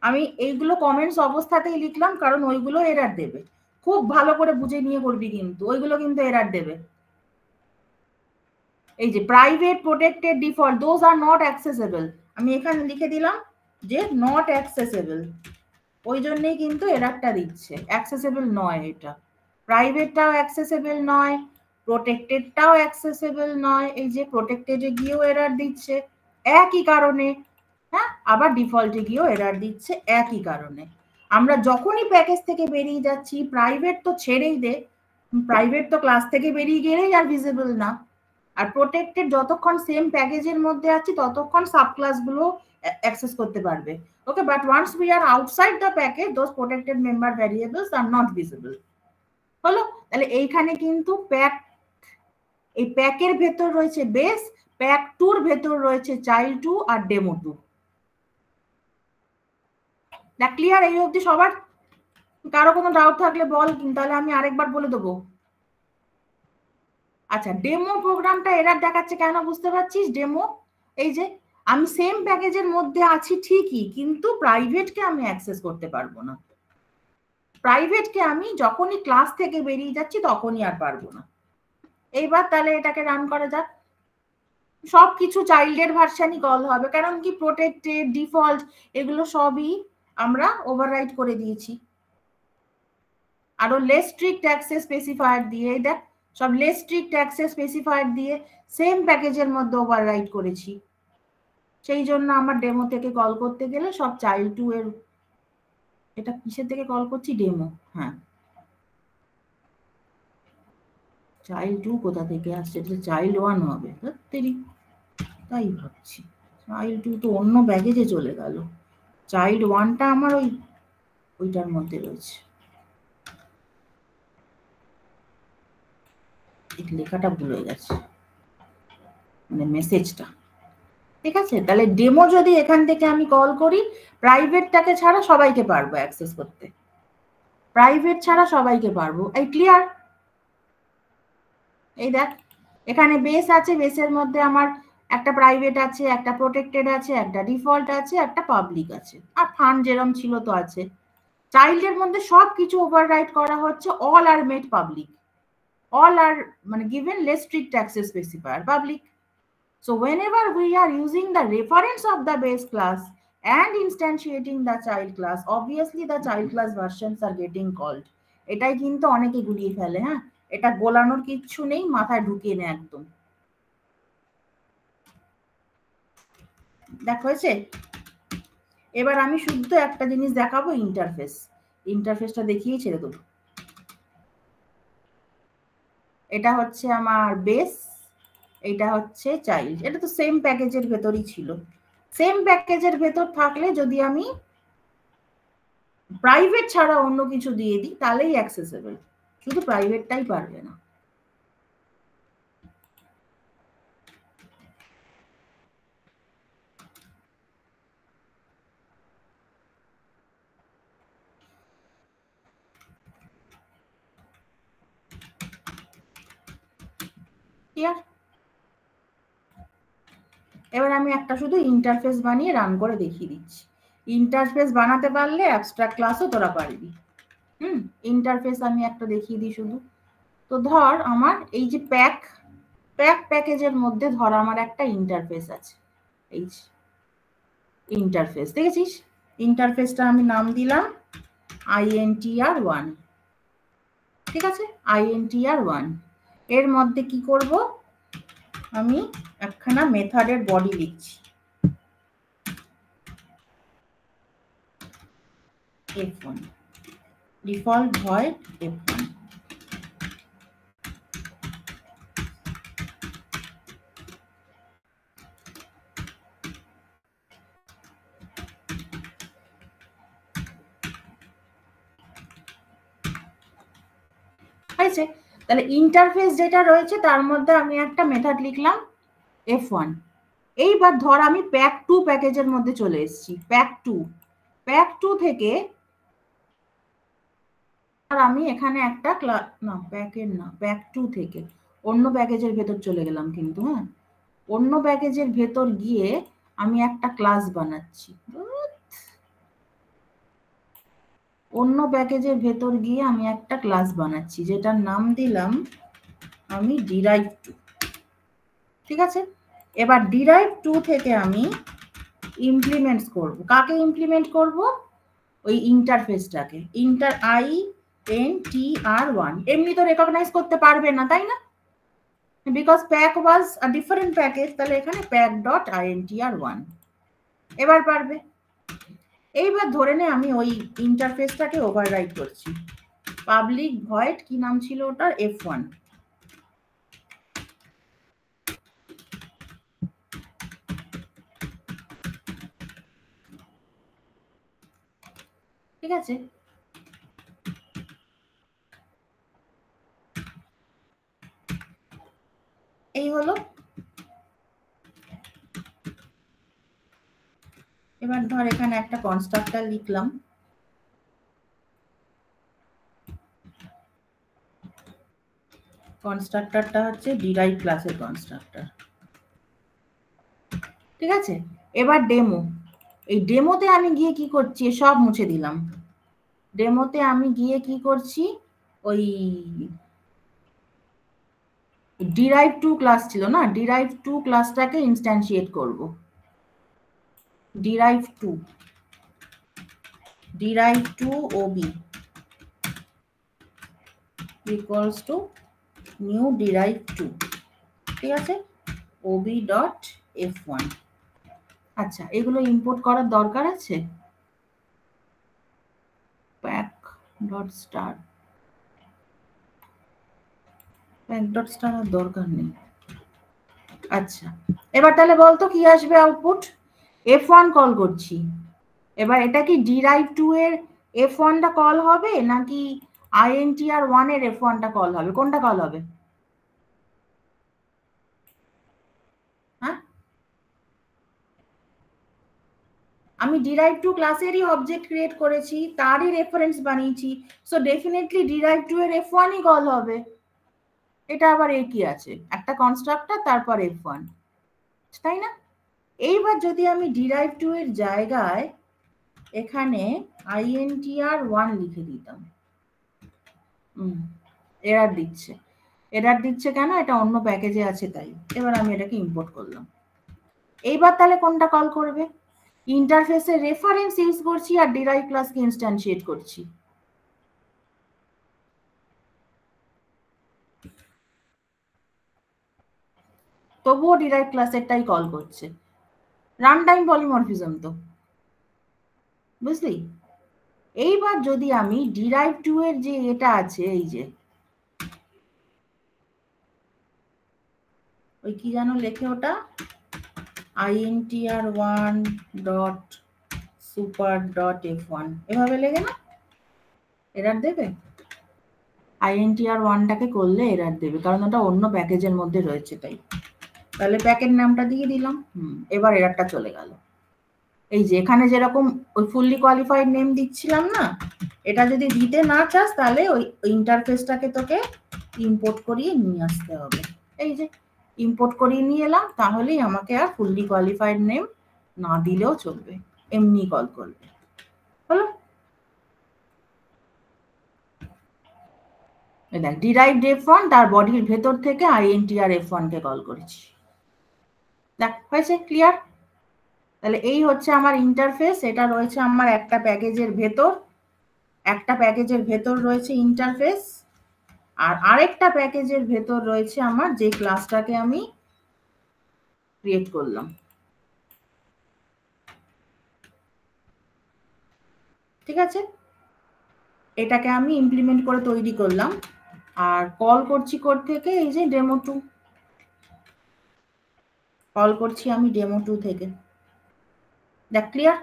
আমি এইগুলো কমেন্টস অবস্থাতেই লিখলাম কারণ ওইগুলো এরর দেবে, খুব ভালো করে বুঝে নিয়ে করবি কিন্তু, ওইগুলো কিন্তু এরর দেবে। এই যে private, protected, default, those are not accessible, আমি এখানে লিখে দিলাম যে নট অ্যাক্সেসেবল, ওই জন্যই কিন্তু এররটা দিচ্ছে, অ্যাক্সেসেবল নয়। এটা প্রাইভেটটাও অ্যাক্সেসেবল নয়, প্রোটেক্টেডটাও অ্যাক্সেসেবল নয়, এই যে প্রোটেক্টেডে গিয়েও এরর দিচ্ছে একই কারণে, হ্যাঁ, আবার ডিফল্টে গিয়েও এরর দিচ্ছে একই কারণে। আমরা যখনই প্যাকেজ থেকে বেরিয়ে যাচ্ছি, প্রাইভেট তো ছেড়েই দে, প্রাইভেট তো ক্লাস থেকে বেরিয়ে গেলেই আর ভিজিবল না, আর প্রোটেক্টেড যতক্ষণ সেম প্যাকেজের মধ্যে আছি ততক্ষণ সাব ক্লাসগুলো অ্যাক্সেস করতে পারবে। Okay, but once we are outside the package, those protected member variables are not visible. হলো? তাহলে এইখানে কিন্তু প্যাক, এই প্যাকের ভেতর রয়েছে বেস, প্যাক 2 ভেতর রয়েছে চাইল্ড 2 আর ডেমো 2। না ক্লিয়ার এই অবধি সবার? কারো কোনো ডাউট থাকলে বল, তাহলে আমি আরেকবার বলে দেবো। আচ্ছা, ডেমো প্রোগ্রামটা এরর দেখাচ্ছে কেন বুঝতে পারছিস? ডেমো, এই যে আমি সেম প্যাকেজের মধ্যে আছি ঠিকই, কিন্তু প্রাইভেটকে আমি অ্যাক্সেস করতে পারবো না, প্রাইভেটকে আমি যখনই ক্লাস থেকে বেরিয়ে যাচ্ছি তখনই আর পারবো না। এইবার তাহলে এটাকে রান করা যাক। সবকিছু চাইল্ডের ভার্সানই কল হবে, কারণ কি প্রোটেক্টেড, ডিফল্ট এগুলো সবই আমরা ওভাররাইড করে দিয়েছি, আরো লেস স্ট্রিক্ট অ্যাক্সেস স্পেসিফায়ার দিয়ে, দেখ সব লেস স্ট্রিক্ট অ্যাক্সেস স্পেসিফায়ার দিয়ে সেম প্যাকেজের মধ্যে ওভাররাইড করেছি। সেই জন্য আমার ডেমো থেকে কল করতে গেলে সব চাইল্ড 2 এর, এটা কিসের থেকে কল করছি? ডেমো, হ্যাঁ চাইল্ড 2 কোথা থেকে আসছে? এটা চাইল্ড 1 হবে। তাই ভাবছি চাইল্ড 2 তো অন্য ব্যাগেজে চলে গেল। চাইল্ড 1টা আমার ওইটার মধ্যে রয়েছে। এই লেখাটা ভুল হয়ে গেছে, মানে মেসেজটা। ঠিক আছে, তাহলে ডেমো যদি এখান থেকে আমি কল করি, প্রাইভেটটাকে ছাড়া সবাইকে পারবো অ্যাক্সেস করতে, প্রাইভেট ছাড়া সবাইকে পারবো। এই ক্লিয়ার? এই দেখ, এখানে বেস আছে, বেসের মধ্যে আমার একটা প্রাইভেট আছে, একটা প্রোটেক্টেড আছে, একটা ডিফল্ট আছে, একটা পাবলিক আছে, আর ফান্ড যেরকম ছিল তো আছে। চাইল্ডের মধ্যে সব কিছু ওভাররাইট করা হচ্ছে, all are made public, all are given less strict access specifier public. So whenever we are using the reference of the base class and instantiating the child class, obviously the child class versions are getting called. এটাই কিন্তু অনেকে গুলিয়ে ফেলে। হ্যাঁ, এটা গোলানোর কিচ্ছু নেই, মাথায় ঢুকিয়ে নেয় একদম। দেখ হয়েছে? এবার আমি শুদ্ধ একটা জিনিস দেখাবো, ইন্টারফেস। ইন্টারফেসটা দেখিয়ে ছেড়ে দেবো। এটা হচ্ছে আমার বেস, এটা হচ্ছে চাইল্ড। এটা তো সেম প্যাকেজের ভেতরই ছিল। সেম প্যাকেজের ভেতর থাকলে যদি আমি প্রাইভেট ছাড়া অন্য কিছু দিয়ে দিই তাহলেই অ্যাক্সেসেবল, শুধু প্রাইভেটটাই পারবে না। ক্লিয়ার? এবার আমি একটা শুধু ইন্টারফেস বানিয়ে রান করে দেখিয়ে দিচ্ছি। ইন্টারফেস বানাতে পারলে অ্যাবস্ট্রাক্ট ক্লাসও তোরা পারবি। ইন্টারফেস আমি একটা দেখিয়ে দিই শুধু। তো ধর আমার এই যে প্যাকেজের মধ্যে ধর আমার একটা ইন্টারফেস আছে, এই ইন্টারফেস দেখেছিস? ইন্টারফেসটা আমি নাম দিলাম intr1। ঠিক আছে, intr1। এর মধ্যে কি করব, আমি একখানা মেথডের বডি লিখছি, f1 ডিফল্ট ভয়েড f1। তাহলে ইন্টারফেস যেটা রয়েছে তার মধ্যে আমি একটা মেথড লিখলাম f1। এইবার ধর আমি প্যাক 2 প্যাকেজের মধ্যে চলে এসেছি, প্যাক 2 থেকে আর আমি এখানে একটা প্যাক 2 থেকে অন্য প্যাকেজের ভেতর চলে গেলাম, কিন্তু হ্যাঁ অন্য প্যাকেজের ভেতর গিয়ে আমি একটা ক্লাস বানাচ্ছি, অন্য প্যাকেজের ভেতর গিয়ে আমি একটা ক্লাস বানাচ্ছি যেটার নাম দিলাম আমি derive2। ঠিক আছে, এবার derive2 থেকে আমি ইমপ্লিমেন্ট করব। কাকে ইমপ্লিমেন্ট করব? ওই ইন্টারফেসটাকে। intr1 এমনি তো রেকগনাইজ করতে পারবে না, তাই না? Because pack was a different package, তাহলে এখানে pack.intr1 এবার পারবে। এইবার ধরে নে আমি ওই ইন্টারফেসটাকে ওভাররাইট করছি, পাবলিক ভয়েড কি নাম ছিল ওটার, f1। ঠিক আছে, এই হলো। এবার ধর এখানে একটা কনস্ট্রাক্টর লিখলাম, কনস্ট্রাক্টরটা হচ্ছে ডিরাইভ ক্লাসের কনস্ট্রাক্টর। ঠিক আছে, এবার ডেমো। এই ডেমোতে আমি গিয়ে কি করছি, সব মুছে দিলাম। ডেমোতে আমি গিয়ে কি করছি, ওই derive2 ক্লাস ছিল না, derive2 ক্লাসটাকে ইনস্ট্যান্সিয়েট করব। derive2 ob equals to new derive2। ঠিক আছে, ob.f1। আচ্ছা, এগুলো ইম্পোর্ট করার দরকার আছে। pack.start ব্যাকডটসটা আমার দরকার নেই। আচ্ছা, এবার তাহলে বলতো কি আসবে আউটপুট? F1 কল করছি। এবার এটা কি derive2 এর F1 টা কল হবে নাকি intr1 এর F1 টা কল হবে? কোনটা কল হবে? হ্যাঁ, আমি derive2 ক্লাসেরই অবজেক্ট ক্রিয়েট করেছি, তারই রেফারেন্স বানিয়েছি, সো ডেফিনেটলি derive2 এর F1 ই কল হবে। এটা আবার এ কি আছে, একটা কনস্ট্রাক্টর তারপর F1, তাই না? এইবার যদি আমি derive2 এর জায়গায় এখানে intr1 লিখে দিতাম, এরর দিচ্ছে। এরর দিচ্ছে কেন? এটা অন্য প্যাকেজে আছে তাই। এবার আমি এটাকে ইম্পোর্ট করলাম। এইবার তাহলে কোনটা কল করবে? ইন্টারফেসে রেফারেন্স ইউজ করছি আর ডিরাইভ ক্লাসকে ইনস্ট্যান্সিয়েট করছি। তবুও ডিরাইভ ক্লাসেরটাই কল করছে। রান টাইম পলিমরফিজম তো, বুঝলি? এইবার যদি আমি derive2 এর যে এটা আছে, এই যে ওই কি জানো লেখে ওটা, intr1.super.f1 এভাবে লেগে না, এরর দেবে? intr1টাকে করলে এরর দেবে, কারণ ওটা অন্য প্যাকেজের মধ্যে রয়েছে তাই। তাহলে প্যাকেট নামটা দিয়ে দিলাম। এবার এররটা চলে গেল। এই যে এখানে যেরকম ওই ফুললি কোয়ালিফাইড নেম দিচ্ছিলাম না, এটা যদি দিতে না চাস তাহলে ওই ইন্টারফেসটাকে তোকে ইম্পোর্ট করিয়ে নিয়ে আসতে হবে। এই যে ইম্পোর্ট করিয়ে নিয়ে এলাম, তাহলেই আমাকে আর ফুললি কোয়ালিফাইড নেম না দিলেও চলবে, এমনি কল করবে। হলো? দেখ, ডিরাইভড F1 তার বডির ভেতর থেকে intr F1 কে কল করেছি। দেখ হয়েছে? ক্লিয়ার? তাহলে এই হচ্ছে আমার ইন্টারফেস। এটা রয়েছে আমার একটা প্যাকেজের ভেতর, একটা প্যাকেজের ভেতর রয়েছে ইন্টারফেস, আর আরেকটা প্যাকেজের ভেতর রয়েছে আমার যে ক্লাসটাকে আমি ক্রিয়েট করলাম। ঠিক আছে, এটাকে আমি ইমপ্লিমেন্ট করে তৈরি করলাম, আর কল করছি কোড থেকে এই যে ডেমো2, কল করছি আমি ডেমো2 থেকে। দেখ ক্লিয়ার?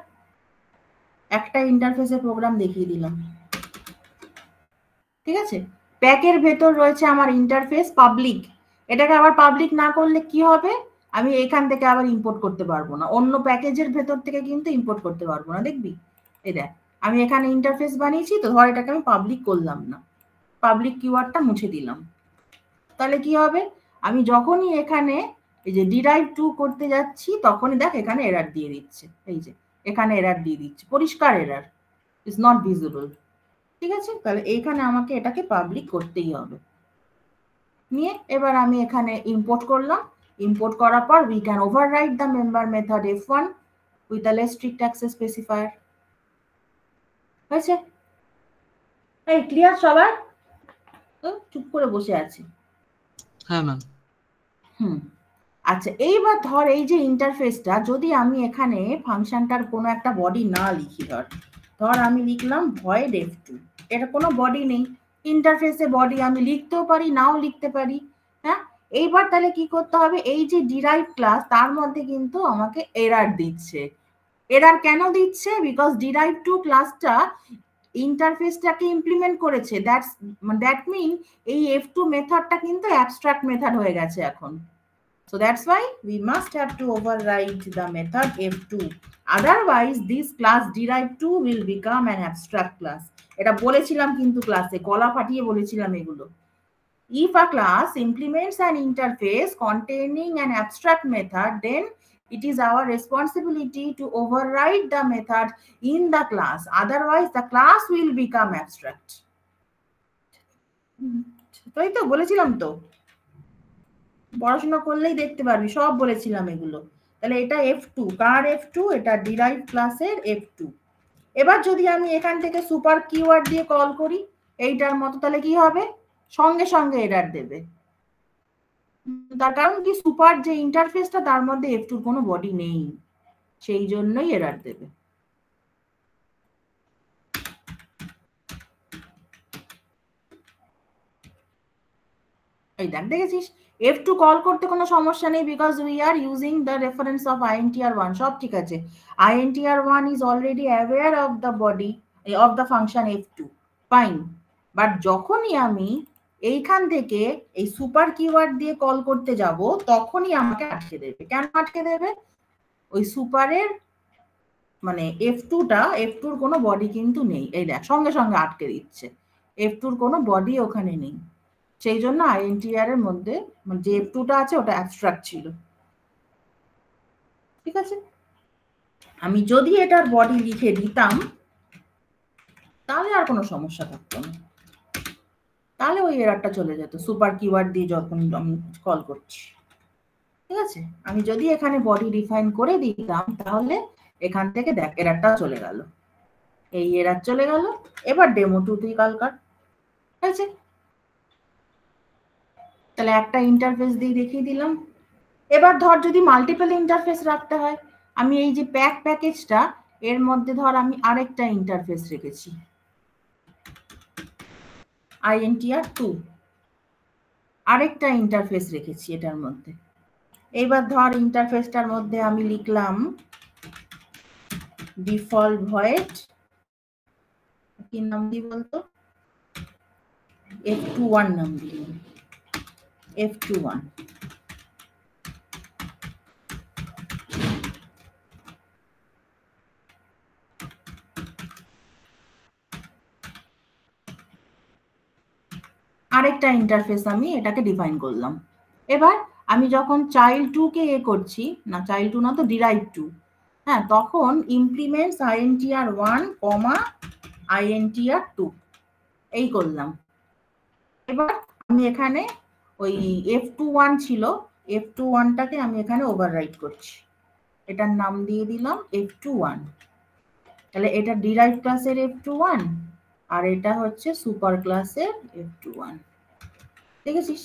একটা ইন্টারফেসের প্রোগ্রাম দেখিয়ে দিলাম। ঠিক আছে, প্যাকের ভেতর রয়েছে আমার ইন্টারফেস পাবলিক। এটাকে আবার পাবলিক না করলে কি হবে? আমি এখান থেকে আবার ইম্পোর্ট করতে পারবো না, অন্য প্যাকেজের ভেতর থেকে কিন্তু ইম্পোর্ট করতে পারবো না। দেখবি, এই দেখ আমি এখানে ইন্টারফেস বানিয়েছি তো, ধর এটাকে আমি পাবলিক করলাম না, পাবলিক কিওয়ার্ডটা মুছে দিলাম। তাহলে কি হবে? আমি যখনই এখানে এই যে derive2 করতে যাচ্ছি তখনই দেখ এখানে এরর দিয়ে দিচ্ছে। এই যে এখানে এরর দিয়ে দিচ্ছে, পরিষ্কার এরর, ইজ নট ভিজিবল। ঠিক আছে, তাহলে এইখানে আমাকে এটাকে পাবলিক করতেই হবে। নিয়ে এবার আমি এখানে ইম্পোর্ট করলাম। ইম্পোর্ট করার পর we can override the member method f1 with a less strict access specifier। হয়েছে? এই ক্লিয়ার সবার? চুপ করে বসে আছে। হ্যাঁ ম্যাম। আচ্ছা, এইবার ধর এই যে ইন্টারফেসটা, যদি আমি এখানে ফাংশনটার কোনো একটা বডি না লিখি, ধর আমি লিখলাম void f2, এটা কোনো বডি নেই, ইন্টারফেসে বডি আমি লিখতেও পারি নাও লিখতে পারি। হ্যাঁ, এইবার তাহলে কি করতে হবে? এই যে ডিরাইভ ক্লাস তার মধ্যে কিন্তু আমাকে এরর দিচ্ছে। এরর কেন দিচ্ছে? বিকজ ডিরাইভ2 ক্লাসটা ইন্টারফেসটাকে ইমপ্লিমেন্ট করেছে, দ্যাট মিন এই f2 মেথডটা কিন্তু অ্যাবস্ট্রাক্ট মেথড হয়ে গেছে এখন। So that's why we must have to override the method f2. Otherwise, this class derive2 will become an abstract class. এটা বলেছিলাম কিন্তু ক্লাসে, গলা ফাটিয়ে বলেছিলাম এগুলো। If a class implements an interface containing an abstract method, then it is our responsibility to override the method in the class. Otherwise, the class will become abstract. তাই তো বলেছিলাম তো, পড়াশোনা করলেই দেখতে পারবি, সব বলেছিলাম এগুলো। তাহলে এটা f2, কার f2? এটা ডিরাইভ ক্লাসের f2। এবার যদি আমি এখান থেকে সুপার কিওয়ার্ড দিয়ে কল করি এইটার মতো, তাহলে কি হবে? সঙ্গে সঙ্গে এরর দেবে। তার কারণ কি, সুপার যে ইন্টারফেসটা তার মধ্যে f2 কোনো বডি নেই, সেই জন্যই এরর দেবে। এই দেখ, দেখেছিস F2 কল করতে কোনো সমস্যা নেই, because we are using the reference of INTR1, সব ঠিক আছে। INTR1 is already aware of the body of the function F2, fine. But যখনই আমি এইখান থেকে এই সুপার কিওয়ার্ড দিয়ে কল করতে যাব, তখনই আমাকে আটকে দেবে। কেন আটকে দেবে? ওই সুপারের মানে F2-র কোনো বডি কিন্তু নেই। এই দেখ, সঙ্গে সঙ্গে আটকে দিচ্ছে, F2-র কোনো বডি ওখানে নেই। সেই জন্য INTR এর মধ্যে যে F2-টা আছে ওটা অ্যাবস্ট্রাক্ট ছিল, ঠিক আছে। আমি যদি এটার বডি লিখে দিতাম তাহলে আর কোনো সমস্যা থাকতো না, তাহলে ওই এররটা চলে যেত সুপার কিওয়ার্ড দিয়ে যখন আমি কল করছি, ঠিক আছে। আমি যদি এখানে বডি ডিফাইন করে দিতাম তাহলে এখান থেকে দেখ এররটা চলে গেল, এই এরর চলে গেল। এবার ডেমো2 তুই কল কর, ঠিক আছে। তাহলে একটা ইন্টারফেস দিয়ে দেখিয়ে দিলাম। এবার ধর যদি মাল্টিপল ইন্টারফেস রাখতে হয়, আমি এই যে প্যাকেজটা এর মধ্যে ধর আমি আরেকটা ইন্টারফেস রেখেছি INTR2, আরেকটা ইন্টারফেস রেখেছি এটার মধ্যে। এইবার ধর ইন্টারফেসটার মধ্যে আমি লিখলাম ডিফল্ট ভয়েড, কি নাম দিই বলতো, F21 নাম দিলাম, F21। আরেকটা ইন্টারফেস আমি এটাকে ডিফাইন করলাম। এবার আমি যখন child2-কে করছি, না child2 না তো derived2, হ্যাঁ, তখন ইমপ্লিমেন্টস INTR1, INTR2 এই করলাম। এবার আমি এখানে ওই F21 ছিল, F21-টাকে আমি এখানে ওভাররাইট করছি, এটার নাম দিয়ে দিলাম F21। তাহলে এটা ডিরাইভড ক্লাসের F21 আর এটা হচ্ছে সুপার ক্লাসের F21, দেখেছিস।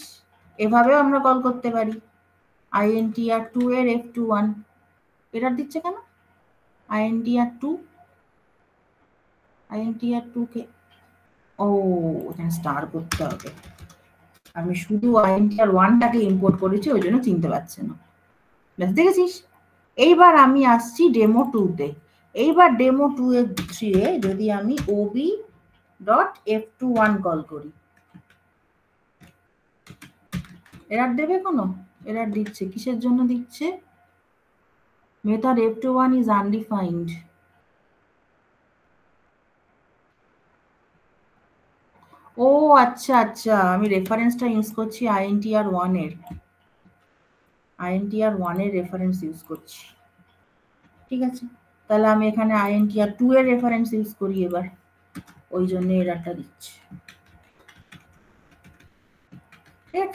এভাবেও আমরা কল করতে পারি INTR2 এর F21। এটার দিচ্ছে কেন INTR2 কে, ও এখানে স্টার করতে হবে, আমি শুধু INTR1-টাকে ইম্পোর্ট করেছি ওই জন্য চিনতে পারছে না, দেখেছিস। এইবার আমি আসছি ডেমো2-তে। এইবার ডেমো2 এর যদি আমি ob.f21 কল করি, এরর দেবে কোনো? এরর দিচ্ছে, কিসের জন্য দিচ্ছে? Method F21 is undefined। ও আচ্ছা আচ্ছা, আমি রেফারেন্সটা ইউজ করছি INTR1 এর, রেফারেন্স ইউজ করছি, ঠিক আছে। তাহলে আমি এখানে INTR2 এর রেফারেন্স ইউজ করি এবার, ওই জন্য এররটা দিচ্ছে, ঠিক।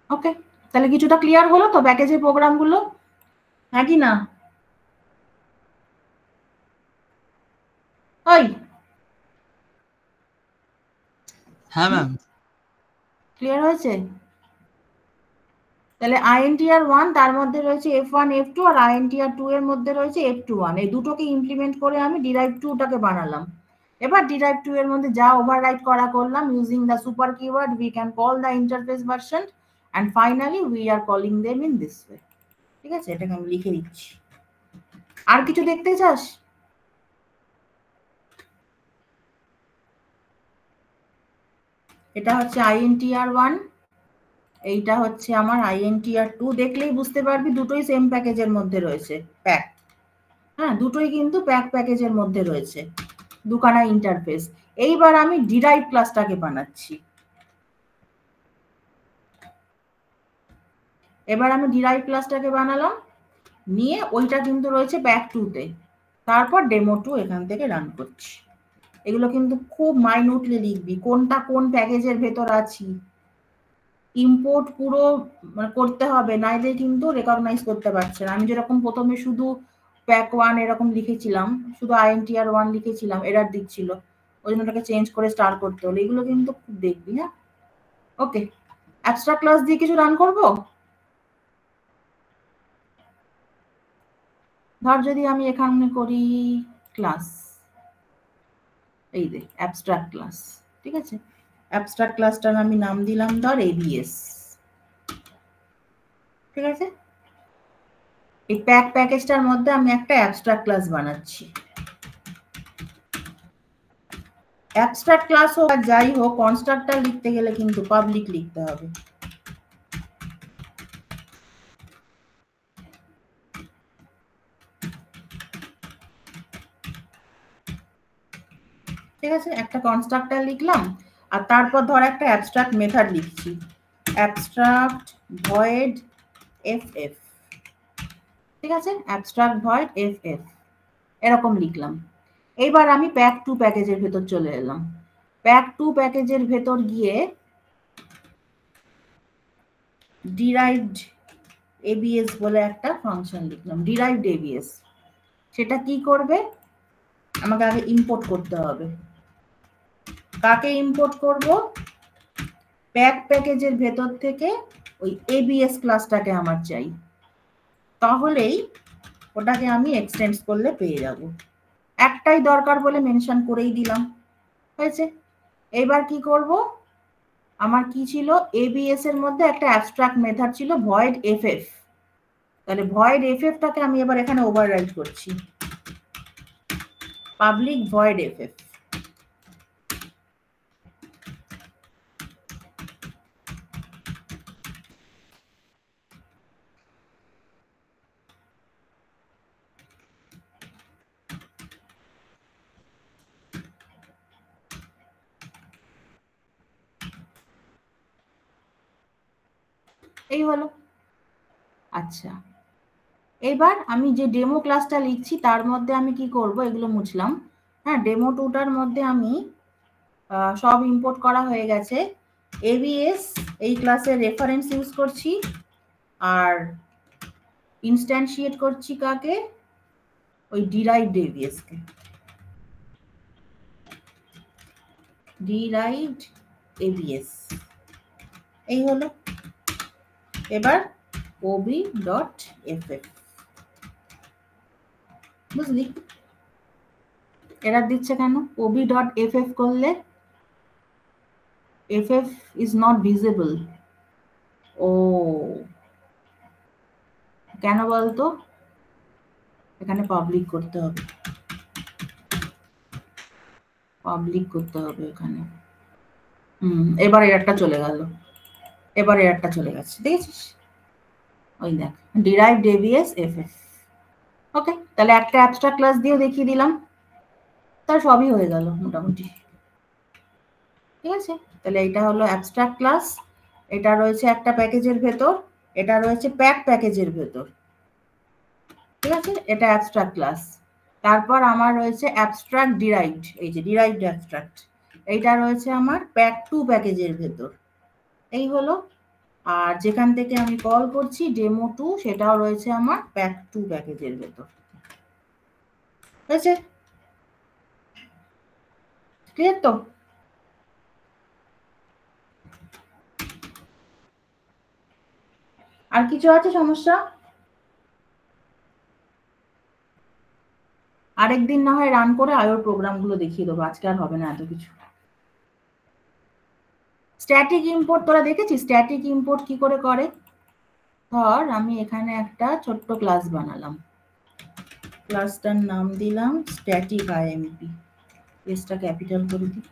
ওকে, তাহলে কিছুটা ক্লিয়ার হলো তো প্যাকেজের প্রোগ্রামগুলো, হ্যাঁ কি না? ওই হ্যাঁ ম্যাম, ক্লিয়ার হয়েছে? তাহলে INTR1 তার মধ্যে রয়েছে F1 F2 আর INTR2 এর মধ্যে রয়েছে F21, এই দুটোকে ইমপ্লিমেন্ট করে আমি derived2-টাকে বানালাম। এবার derived2 এর মধ্যে যা ওভাররাইট করা করলাম, using the super keyword we can call the interface version and finally we are calling them in this way, ঠিক আছে। এটাকে আমি লিখে দিচ্ছি। আর কিছু দেখতে চাস? এটা হচ্ছে INTR1, এইটা হচ্ছে আমার INTR2, দেখলেই বুঝতে পারবি দুটোই সেম প্যাকেজের মধ্যে রয়েছে, প্যাক, হ্যাঁ, দুটোই কিন্তু প্যাকেজের মধ্যে রয়েছে, দুখানা ইন্টারফেস। এইবার আমি ডিরাইভ ক্লাসটাকে বানাচ্ছি। এবার আমি ডিরাইভ ক্লাসটাকে বানালাম, নিয়ে ওইটা কিন্তু রয়েছে প্যাক2-তে, তারপর ডেমো2 এখান থেকে রান করছি। এগুলো কিন্তু খুব মাইনিউটলি লিখবি, কোনটা কোন প্যাকেজের ভেতর আছি, ইম্পোর্ট পুরো করতে হবে, নাইলে কিন্তু রেকগনাইজ করতে পারছে না। আমি যেরকম প্রথমে শুধু প্যাক1 এরকম লিখেছিলাম, শুধু INTR1 লিখেছিলাম, এরর দিচ্ছিল, ওই জন্য ওটাকে চেঞ্জ করে স্টার করতে হলো। এগুলো কিন্তু খুব দেখবি, হ্যাঁ। ওকে, অ্যাবস্ট্রাক্ট ক্লাস দিয়ে কিছু রান করব। ধর যদি আমি এখানে করি ক্লাস, এই যে অ্যাবস্ট্রাক্ট ক্লাস, ঠিক আছে। অ্যাবস্ট্রাক্ট ক্লাসটার আমি নাম দিলাম ধর এবিএস। ঠিক আছে, এই প্যাকেজটার মধ্যে আমি একটা অ্যাবস্ট্রাক্ট ক্লাস বানাচ্ছি। অ্যাবস্ট্রাক্ট ক্লাস হোক আর যাই হোক, কনস্ট্রাক্টর লিখতে গেলে কিন্তু পাবলিক লিখতে হবে। ঠিক আছে, একটা কনস্ট্রাক্টর লিখলাম আর তারপর ধর একটা অ্যাবস্ট্রাক্ট মেথড লিখছি, অ্যাবস্ট্রাক্ট ভয়েড এফএফ। ঠিক আছে, অ্যাবস্ট্রাক্ট ভয়েড এফএফ এরকম লিখলাম। এইবার আমি প্যাক 2 প্যাকেজের ভেতর চলে এলাম। প্যাক 2 প্যাকেজের ভেতর গিয়ে ডিরাইভড এবিএস বলে একটা ফাংশন লিখলাম, ডিরাইভড এবিএস। সেটা কি করবে, আমাকে আগে ইম্পোর্ট করতে হবে। কাকে ইম্পোর্ট করব, প্যাকেজের ভেতর থেকে ওই এবিএস ক্লাসটাকে আমার চাই, তাহলেই ওটাকে আমি এক্সটেন্ড করলে পেয়ে যাব। একটাই দরকার বলে মেনশন করেই দিলাম, হয়েছে। এইবার কি করব, আমার কি ছিল, এবিএস এর মধ্যে একটা অ্যাবস্ট্রাক্ট মেথড ছিল ভয়েড এফএফ। তাহলে ভয়েড এফএফটাকে আমি এবার এখানে ওভাররাইড করছি, পাবলিক ভয়েড এফএফ। এই হলো। আচ্ছা, এবার আমি যে ডেমো ক্লাসটা লিখছি তার মধ্যে আমি কি করব, এগুলো মুছলাম। হ্যাঁ, ডেমো 2টার মধ্যে আমি সব ইম্পোর্ট করা হয়ে গেছে। এবিএস এই ক্লাসের রেফারেন্স ইউজ করছি, আর ইনস্ট্যান্সিয়েট করছি কাকে, ওই ডিরাইভড এবিএস কে, ডিরাইভড এবিএস। এই হলো। এবার ob.ff, বুঝলি এরা দিচ্ছে কেন, ob.ff করলে ff is not visible। ও কেন বলতো, এখানে পাবলিক করতে হবে, পাবলিক করতে হবে এখানে। এবার এরটা চলে গেল, এবার এরটা চলে গেছে, দেখেছিস, ওই দেখ ডিরাইভড এবিএস এফএফ। ওকে, তাহলে একটা অ্যাবস্ট্রাক্ট ক্লাস দিয়েও দেখিয়ে দিলাম, তার সবই হয়ে গেল মোটামুটি। ঠিক আছে, তাহলে এটা হলো অ্যাবস্ট্রাক্ট ক্লাস, এটা রয়েছে একটা প্যাকেজের ভেতর, এটা রয়েছে প্যাকেজের ভেতর। ঠিক আছে, এটা অ্যাবস্ট্রাক্ট ক্লাস। তারপর আমার রয়েছে অ্যাবস্ট্রাক্ট ডিরাইভড, এই যে ডিরাইভড অ্যাবস্ট্রাক্ট, এইটা রয়েছে আমার প্যাক 2 প্যাকেজের ভেতর। এই হলো। আর যেখান থেকে আমি কল করছি ডেমো 2, সেটাও রয়েছে আমার প্যাক 2 প্যাকেজের ভেতর। হয়েছে, ক্লিয়ার তো? আর কিছু আছে সমস্যা? আরেকদিন না হয় রান করে আয়োর প্রোগ্রামগুলো দেখিয়ে দেবো, আজকে আর হবে না এত কিছু। স্ট্যাটিক ইম্পোর্ট তোরা দেখেছিস স্ট্যাটিক ইম্পোর্ট কি করে করে? ধর আমি এখানে একটা ছোট্ট ক্লাস বানালাম, ক্লাসটার নাম দিলাম স্ট্যাটিক আইএমপি, এসটা ক্যাপিটাল করে দিই।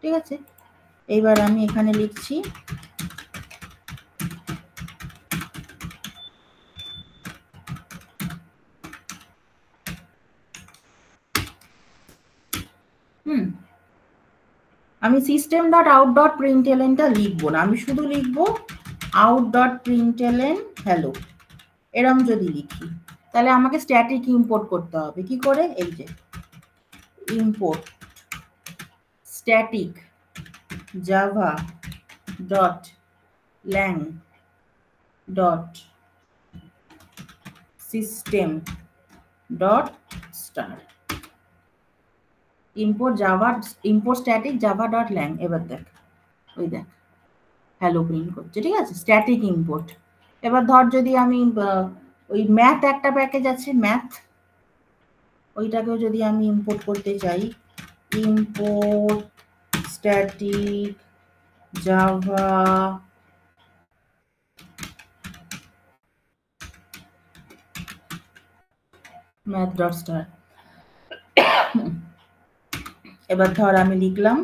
ঠিক আছে, এইবার আমি এখানে লিখছি আমি system.out.println-টা লিখবো না, আমি শুধু লিখবো out.println hello। এরকম যদি লিখি তাহলে আমাকে স্ট্যাটিক ইম্পোর্ট করতে হবে। কি করে? এই যে import static Java dot lang dot system dot star, import Java, import static Java dot lang. এবার দেখ, ওই দেখ হ্যালো প্রিন্ট করছে। ঠিক আছে, স্ট্যাটিক ইম্পোর্ট। এবার ধর যদি আমি ওই ম্যাথ একটা প্যাকেজ আছে ম্যাথ, ওইটাকেও যদি আমি ইম্পোর্ট করতে চাই, ইম্পোর্ট static java math.star এবার ধর আমি লিখলাম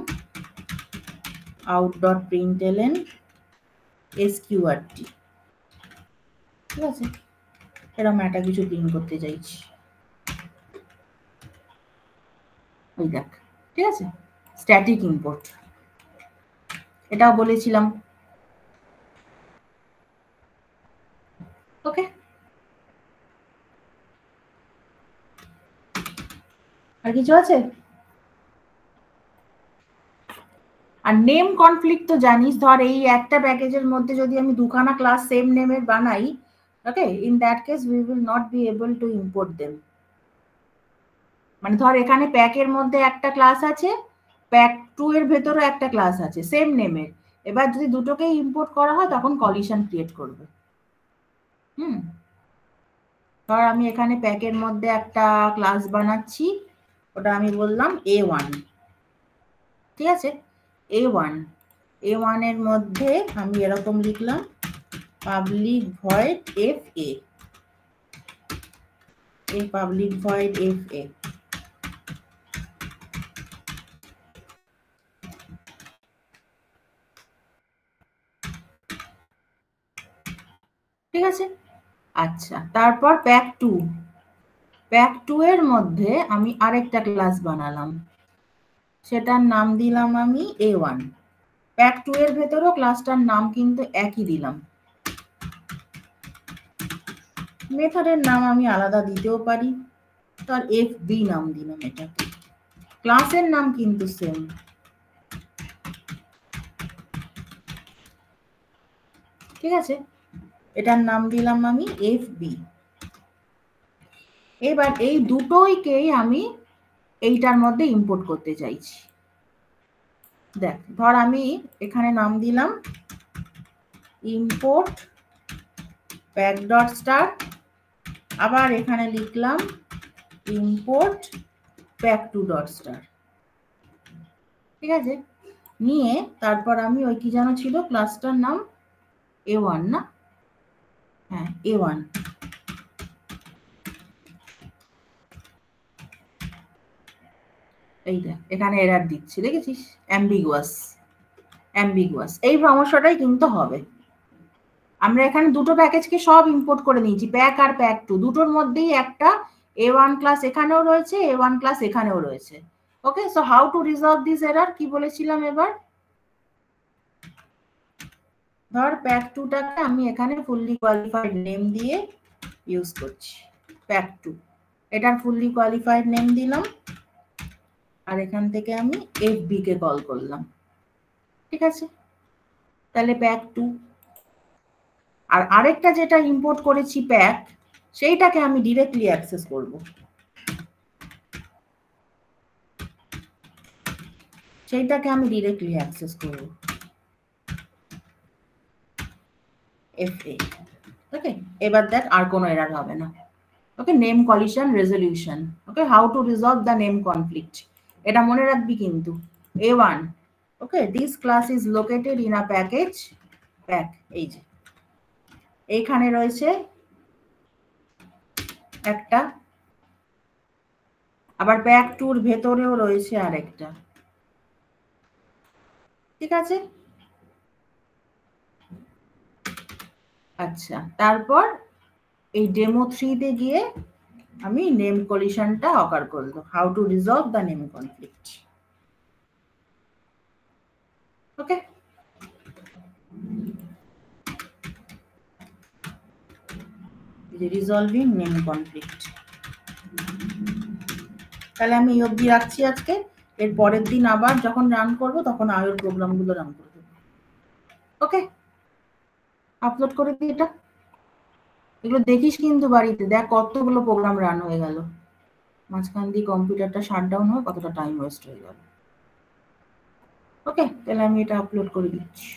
out.println sqrt, ঠিক আছে, এরকম একটা কিছু প্রিন্ট করতে চাইছি, ওই দেখ, ঠিক আছে, স্ট্যাটিক ইম্পোর্ট, এটাও বলেছিলাম। ওকে, আর কিছু আছে? আর নেম কনফ্লিক্ট তো জানিস, ধর এই একটা প্যাকেজের মধ্যে যদি আমি দুখানা ক্লাস সেম নেমের বানাই, okay, in that case we will not be able to import them. মানে ধর এখানে প্যাকের মধ্যে একটা ক্লাস আছে, প্যাক 2 এর ভেতরে একটা ক্লাস আছে সেম নেমের, এবার যদি দুটোকে ইম্পোর্ট করা হয় তখন কলিশন ক্রিয়েট করবে। ধর আমি এখানে প্যাকের মধ্যে একটা ক্লাস বানাচ্ছি, ওটা আমি বললাম A1, ঠিক আছে, A1 এর মধ্যে আমি এরকম লিখলাম পাবলিক ভয়েড FA, এই পাবলিক ভয়েড FA, ঠিক আছে। আচ্ছা, তারপর প্যাক 2 এর মধ্যে আমি আরেকটা ক্লাস বানালাম, সেটার নাম দিলাম আমি A1। প্যাক 2 এর ভেতরেও ক্লাসটার নাম কিন্তু একই দিলাম, মেথডের নাম আমি আলাদা দিতেও পারি, তার FB নাম দিলাম, এটা ক্লাসের নাম কিন্তু সেম, ঠিক আছে, এটার নাম দিলাম আমি FB। এবার এই দুটোইকেই আমি এইটার মধ্যে ইম্পোর্ট করতে চাইছি। দেখ, ধর আমি এখানে নাম দিলাম ইম্পোর্ট pack.star, আবার এখানে লিখলাম ইম্পোর্ট pack2.star, ঠিক আছে, নিয়ে তারপর আমি ওই কি যেন ছিল ক্লাসটার নাম A1 না, হ্যাঁ A1, এই দেখ এখানে এরর দিচ্ছি, দেখেছিস, অ্যাম্বিগুয়াস, এই সমস্যাটাই কিন্তু হবে। আমরা এখানে দুটো প্যাকেজকে সব ইম্পোর্ট করে নিয়েছি, প্যাক আর প্যাক 2, দুটোর মধ্যেই একটা A1 ক্লাস এখানেও রয়েছে, A1 ক্লাস এখানেও রয়েছে। Okay, so how to resolve this error, কি বলেছিলাম এবার, ধর প্যাক 2টাকে আমি এখানে ফুললি কোয়ালিফাইড নেম দিয়ে ইউজ করছি, প্যাক 2, এটার ফুললি কোয়ালিফাইড নেম দিলাম, আর এখান থেকে আমি FB কে কল করলাম, ঠিক আছে, তাহলে প্যাক 2। আর আরেকটা যেটা ইম্পোর্ট করেছি প্যাক, সেইটাকে আমি ডিরেক্টলি অ্যাক্সেস করব, FA। ওকে, এবার দেখ আর কোনো এরর হবে না। Okay, name collision resolution. Okay, how to resolve the name conflict, এটা মনে রাখবি কিন্তু। A1, okay, this class is located in a package pack, এই যে এইখানে রয়েছে একটা, আবার প্যাক 2 এর ভেতরেও রয়েছে আরেকটা, ঠিক আছে। আচ্ছা, তারপর এই ডেমো 3 তে গিয়ে আমি নেম কলিশনটা অকার করব, how to resolve the name conflict. Okay, resolving name conflict, তাহলে আমি এই অবধি রাখছি আজকে। এর পরের দিন আবার যখন রান করব তখন আয়োর প্রোগ্রামগুলো রান করব। ওকে, আপলোড করে দিই এটা, এগুলো দেখিস কিন্তু বাড়িতে, দেখ কতগুলো প্রোগ্রাম রান হয়ে গেল, মাঝখান দিয়ে কম্পিউটারটা শাটডাউন হয়ে কতটা টাইম ওয়েস্ট হয়ে গেল। ওকে, তাহলে আমি এটা আপলোড করে দিচ্ছি।